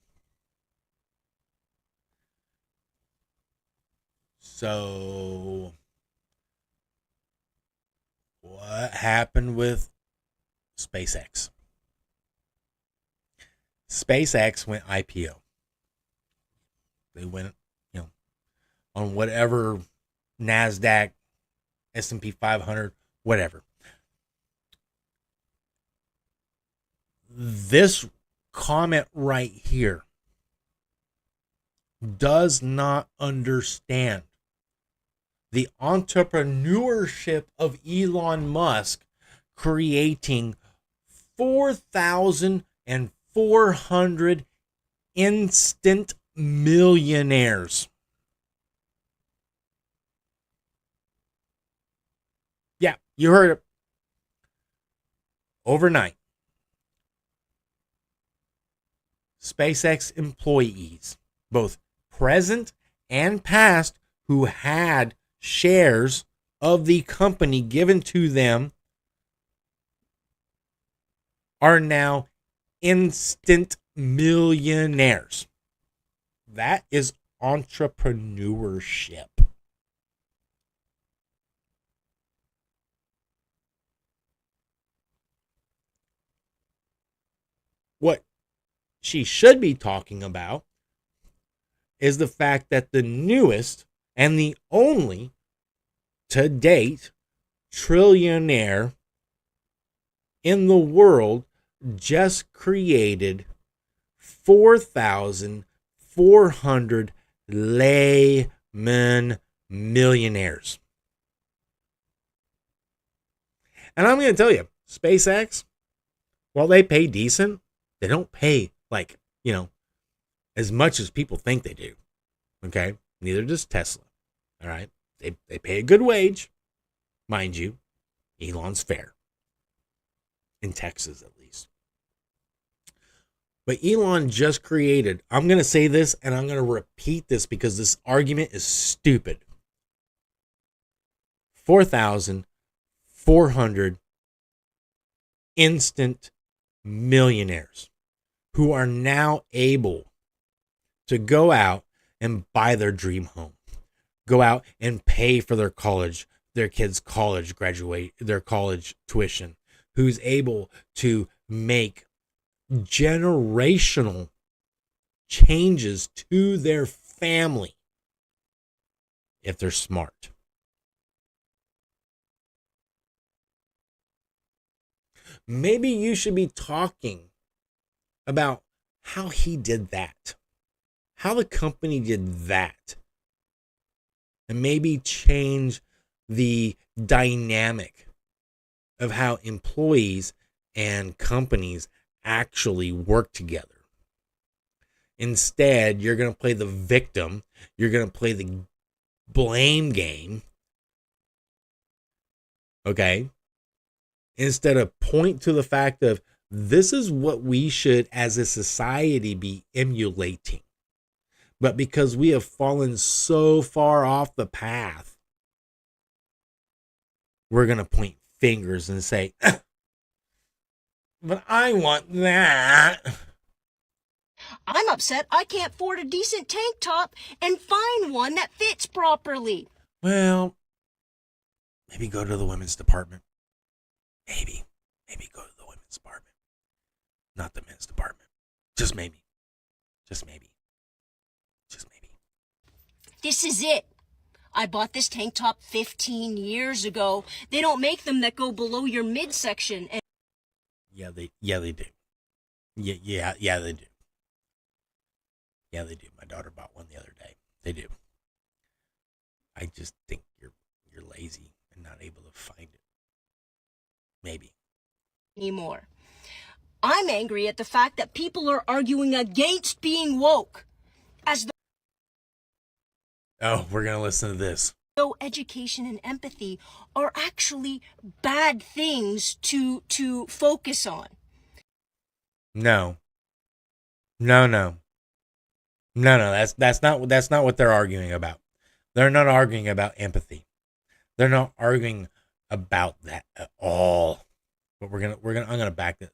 So, what happened with SpaceX? SpaceX went IPO. They went, on whatever NASDAQ, S&P 500, whatever. this comment right here does not understand the entrepreneurship of Elon Musk creating 4,400 instant millionaires. Yeah, you heard it. Overnight, SpaceX employees, both present and past, who had shares of the company given to them, are now instant millionaires. That is entrepreneurship. What she should be talking about is the fact that the newest and the only to date trillionaire in the world just created 4,400 layman millionaires. And I'm going to tell you, SpaceX, while they pay decent, they don't pay like, as much as people think they do. Okay? Neither does Tesla. All right? They pay a good wage. Mind you, Elon's fair. In Texas, at least. But Elon just created, I'm going to say this and I'm going to repeat this because this argument is stupid. 4,400 instant millionaires who are now able to go out and buy their dream home, go out and pay for their kids' college their college tuition, who's able to make generational changes to their family if they're smart. Maybe you should be talking about how he did that, how the company did that, and maybe change the dynamic of how employees and companies actually work together. Instead, you're going to play the victim. You're going to play the blame game. Okay? Instead of point to the fact of this is what we should as a society be emulating. But because we have fallen so far off the path, we're going to point fingers and say, but I want that. I'm upset I can't afford a decent tank top and find one that fits properly. Well, maybe go to the women's department. Maybe go to the women's department. Not the men's department. Just maybe. Just maybe. Just maybe. This is it. I bought this tank top 15 years ago. They don't make them that go below your midsection. And Yeah, they do. Yeah, they do. Yeah, they do. My daughter bought one the other day. They do. I just think you're lazy and not able to find it. Maybe. Anymore. I'm angry at the fact that people are arguing against being woke, as Oh, we're going to listen to this. though education and empathy are actually bad things to focus on. No. That's not what they're arguing about. They're not arguing about empathy. They're not arguing about that at all. But I'm gonna back this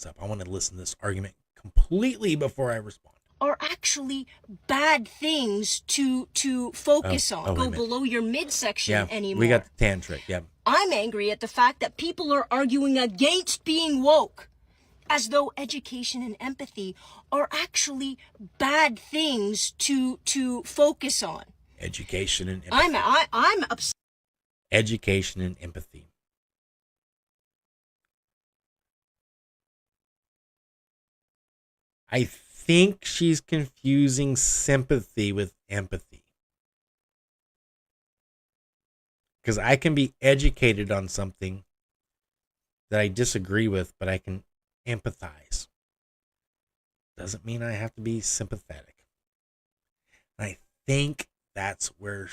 up. I want to listen to this argument completely before I respond. Are actually bad things to focus on. Go below your midsection anymore. We got the tan trick. Yeah. I'm angry at the fact that people are arguing against being woke, as though education and empathy are actually bad things to focus on. Education and empathy. I'm upset. Education and empathy. I think she's confusing sympathy with empathy. Because I can be educated on something that I disagree with, but I can empathize. Doesn't mean I have to be sympathetic. And I think that's where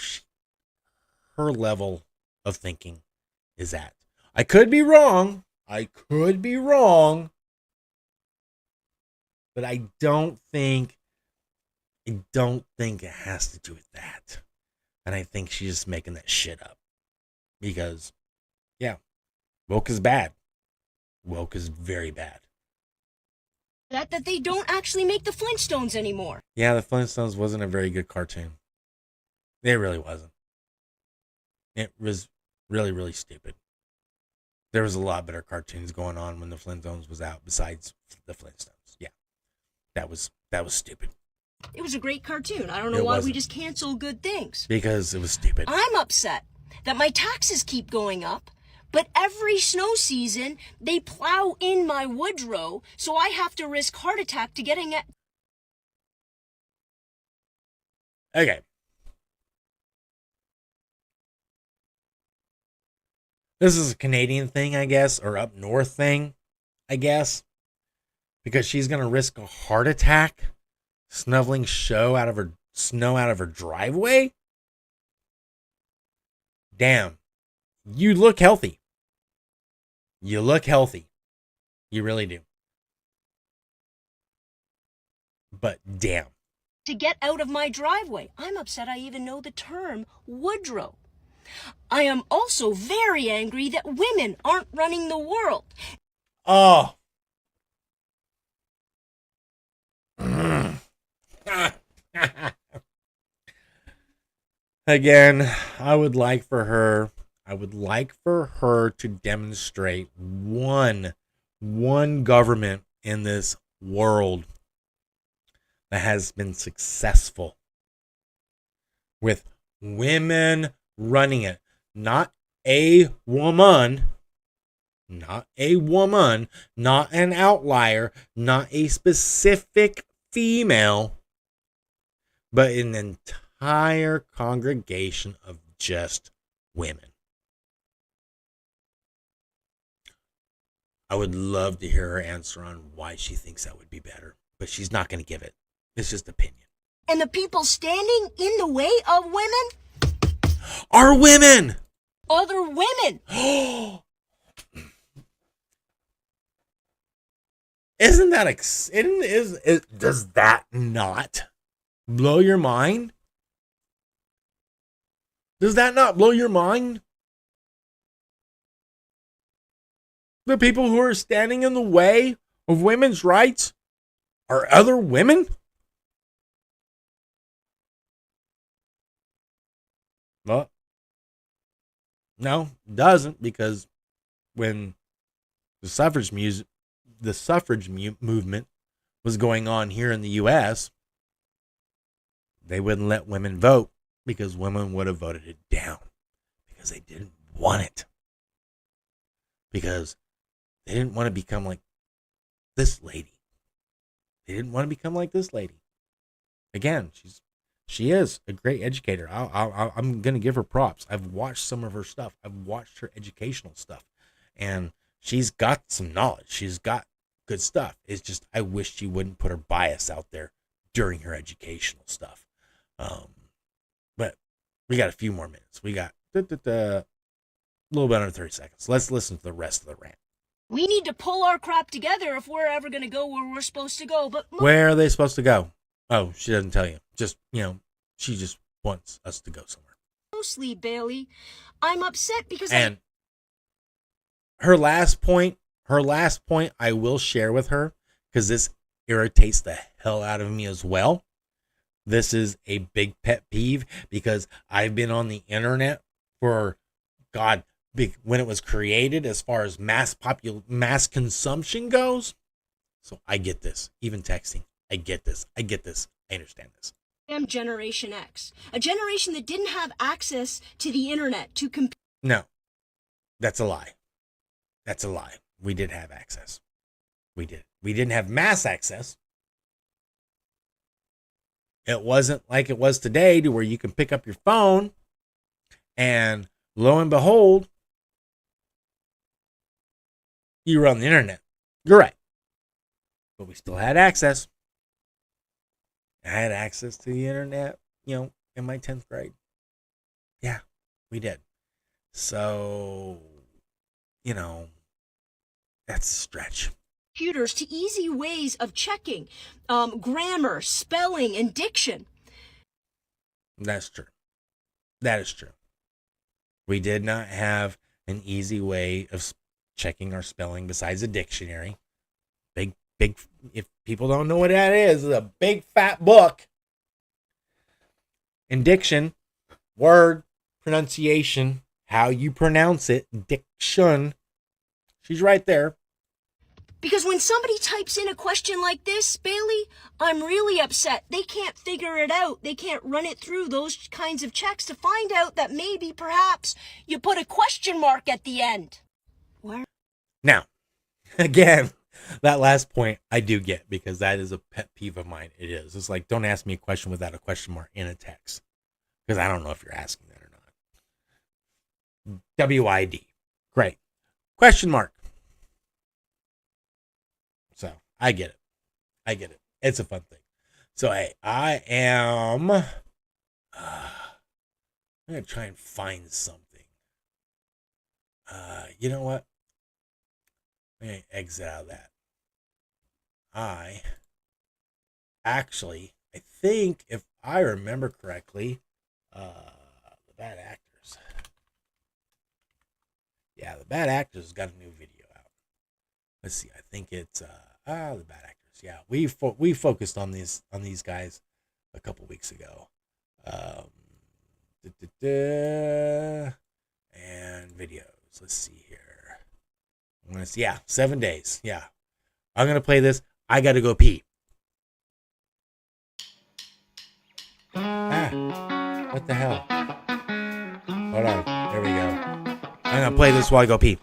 her level of thinking is at. I could be wrong. But I don't think it has to do with that. And I think she's just making that shit up. Because, yeah, woke is bad. Woke is very bad. That they don't actually make the Flintstones anymore. Yeah, the Flintstones wasn't a very good cartoon. It really wasn't. It was really, really stupid. There was a lot better cartoons going on when the Flintstones was out besides the Flintstones. Yeah. That was stupid. It was a great cartoon. I don't know why we just cancel good things. Because it was stupid. I'm upset that my taxes keep going up, but every snow season they plow in my woodrow, so I have to risk heart attack to getting it. Okay. This is a Canadian thing, I guess, or up north thing, I guess. Because she's going to risk a heart attack snuffling snow out of her driveway? Damn. You look healthy. You look healthy. You really do. But damn. To get out of my driveway. I'm upset I even know the term woodrow. I am also very angry that women aren't running the world. Oh. Again, I would like for her to demonstrate one government in this world that has been successful with women running it. Not a woman, not an outlier, not a specific female, but an entire congregation of just women. I would love to hear her answer on why she thinks that would be better, but she's not going to give it. It's just opinion. And the people standing in the way of women are women. Other women. Isn't that does that not blow your mind? Does that not blow your mind? The people who are standing in the way of women's rights are other women? Well, no, it doesn't, because when the suffrage movement was going on here in the U.S., they wouldn't let women vote because women would have voted it down because they didn't want it. Because they didn't want to become like this lady. They didn't want to become like this lady. Again, she is a great educator. I'm going to give her props. I've watched some of her stuff. I've watched her educational stuff. And she's got some knowledge. She's got good stuff. It's just I wish she wouldn't put her bias out there during her educational stuff. But we got a few more minutes. We got a little bit under 30 seconds. Let's listen to the rest of the rant. We need to pull our crap together if we're ever going to go where we're supposed to go. But where are they supposed to go? Oh, she doesn't tell you. Just, she just wants us to go somewhere. Mostly, Bailey. I'm upset because her last point I will share with her, because this irritates the hell out of me as well. This is a big pet peeve because I've been on the internet for, God, when it was created as far as mass consumption goes. So I get this. Even texting. I get this. I understand this. I'm Generation X. A generation that didn't have access to the internet to compete. No. That's a lie. That's a lie. We did have access. We did. We didn't have mass access, It wasn't like it was today, to where you can pick up your phone and lo and behold, you were on the internet. You're right. But we still had access. I had access to the internet, in my 10th grade. Yeah, we did. So, that's a stretch. Computers to easy ways of checking grammar, spelling, and diction. That's true. That is true. We did not have an easy way of checking our spelling besides a dictionary. Big, if people don't know what that is, it's a big fat book. And diction, word, pronunciation, how you pronounce it, diction. She's right there. Because when somebody types in a question like this, Bailey, I'm really upset. They can't figure it out. They can't run it through those kinds of checks to find out that maybe, perhaps, you put a question mark at the end. Where? Now, again, that last point I do get, because that is a pet peeve of mine. It is. It's like, don't ask me a question without a question mark in a text, because I don't know if you're asking that or not. WID. Great. Question mark. So I get it. It's a fun thing. So, hey, I am I'm going to try and find something. You know what? I'm going to exit out of that. I think, if I remember correctly, the Bad Actors. Yeah, the Bad Actors got a new video out. Let's see. I think it's the Bad Actors. Yeah, we focused on these guys a couple weeks ago. And videos. Let's see here. I'm gonna see. Yeah, 7 days. Yeah, I'm gonna play this. I gotta go pee. What the hell? Hold on. There we go. I'm gonna play this while I go pee.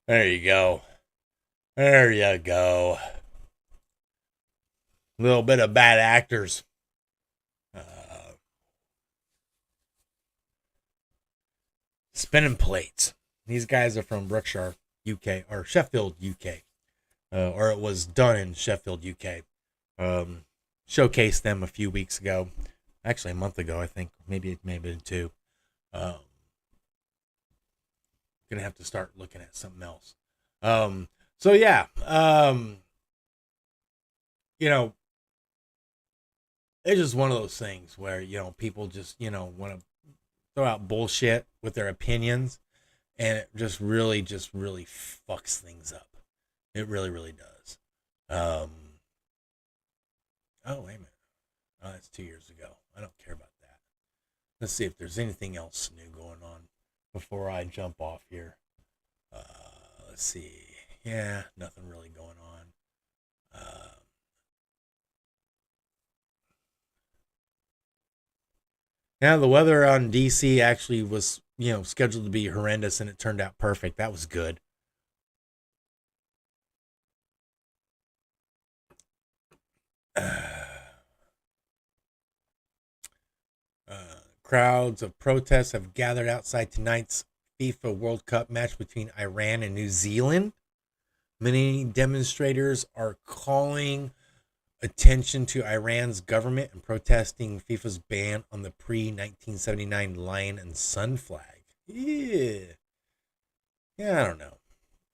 There you go. There you go. A little bit of bad actors. Spinning plates. These guys are from Brookshire, UK, or Sheffield, UK. Or it was done in Sheffield, UK. Showcased them a few weeks ago. Actually, a month ago, I think. Maybe it may have been 2. Gonna have to start looking at something else. So yeah, you know, it's just one of those things where, people just, want to throw out bullshit with their opinions, and it just really fucks things up. It really, really does. Oh, wait a minute. Oh, that's 2 years ago. I don't care about that. Let's see if there's anything else new going on before I jump off here. Let's see. Yeah, nothing really going on. Yeah, the weather on DC actually was, scheduled to be horrendous, and it turned out perfect. That was good. Crowds of protests have gathered outside tonight's FIFA World Cup match between Iran and New Zealand. Many demonstrators are calling attention to Iran's government and protesting FIFA's ban on the pre-1979 lion and sun flag. Yeah, I don't know.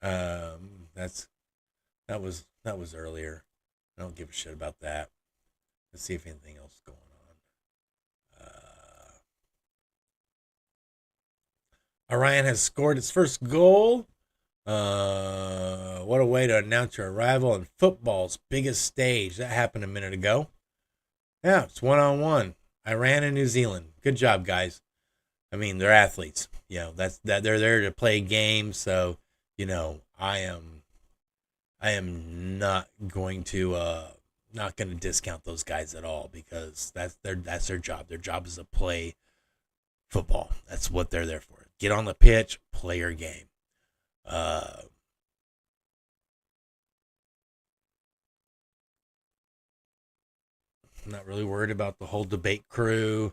That was earlier. I don't give a shit about that. Let's see if anything else is going on. Iran has scored its first goal. What a way to announce your arrival on football's biggest stage. That happened a minute ago. Yeah, it's 1-on-1. Iran and New Zealand. Good job, guys. I mean, they're athletes. That they're there to play games. So, I am not going to discount those guys at all, because that's their job. Their job is to play football. That's what they're there for. Get on the pitch, play your game. I'm not really worried about the whole debate crew.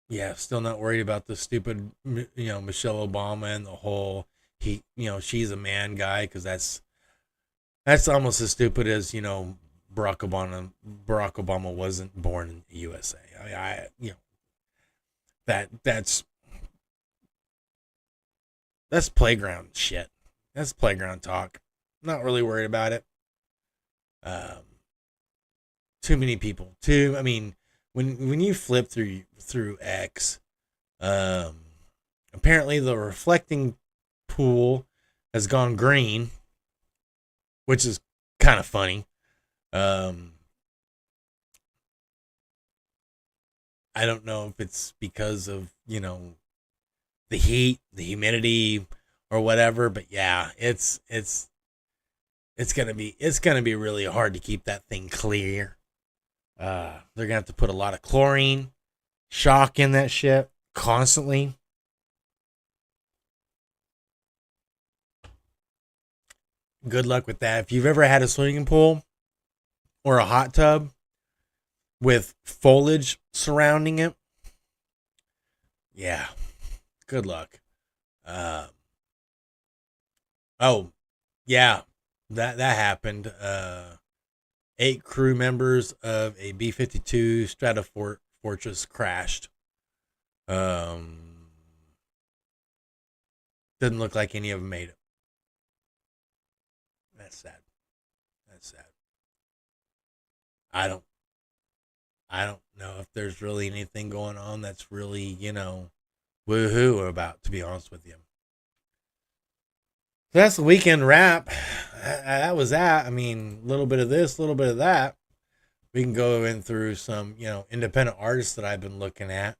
Yeah, still not worried about the stupid, Michelle Obama and the whole she's a man guy, because that's almost as stupid as Barack Obama. Barack Obama wasn't born in the USA. That's playground shit. That's playground talk. Not really worried about it. Too many people. I mean, when you flip through X, apparently the reflecting pool has gone green, which is kind of funny. I don't know if it's because of, the heat, the humidity, or whatever, but yeah, it's gonna be really hard to keep that thing clear. They're gonna have to put a lot of chlorine, shock in that shit constantly. Good luck with that. If you've ever had a swimming pool or a hot tub with foliage surrounding it, yeah, good luck. Oh, yeah, that happened. 8 crew members of a B-52 Stratofortress crashed. Doesn't look like any of them made it. That's sad. I don't know if there's really anything going on that's really, woohoo about, to be honest with you. So that's the weekend wrap. That was that. I mean, a little bit of this, a little bit of that. We can go in through some, independent artists that I've been looking at.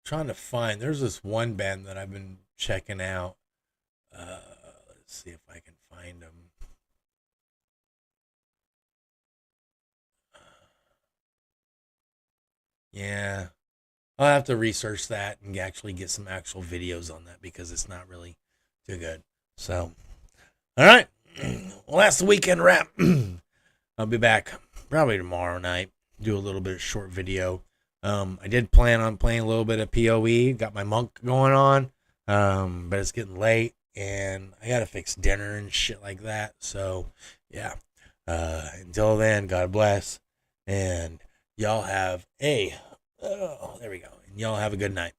Trying to find. There's this one band that I've been checking out. Let's see if I can find them. Yeah. I'll have to research that and actually get some actual videos on that because it's not really too good. So, all right. Well, that's the weekend wrap. I'll be back probably tomorrow night. Do a little bit of short video. I did plan on playing a little bit of POE. Got my monk going on. But it's getting late and I gotta fix dinner and shit like that. So yeah. Until then, God bless. And y'all have there we go. And y'all have a good night.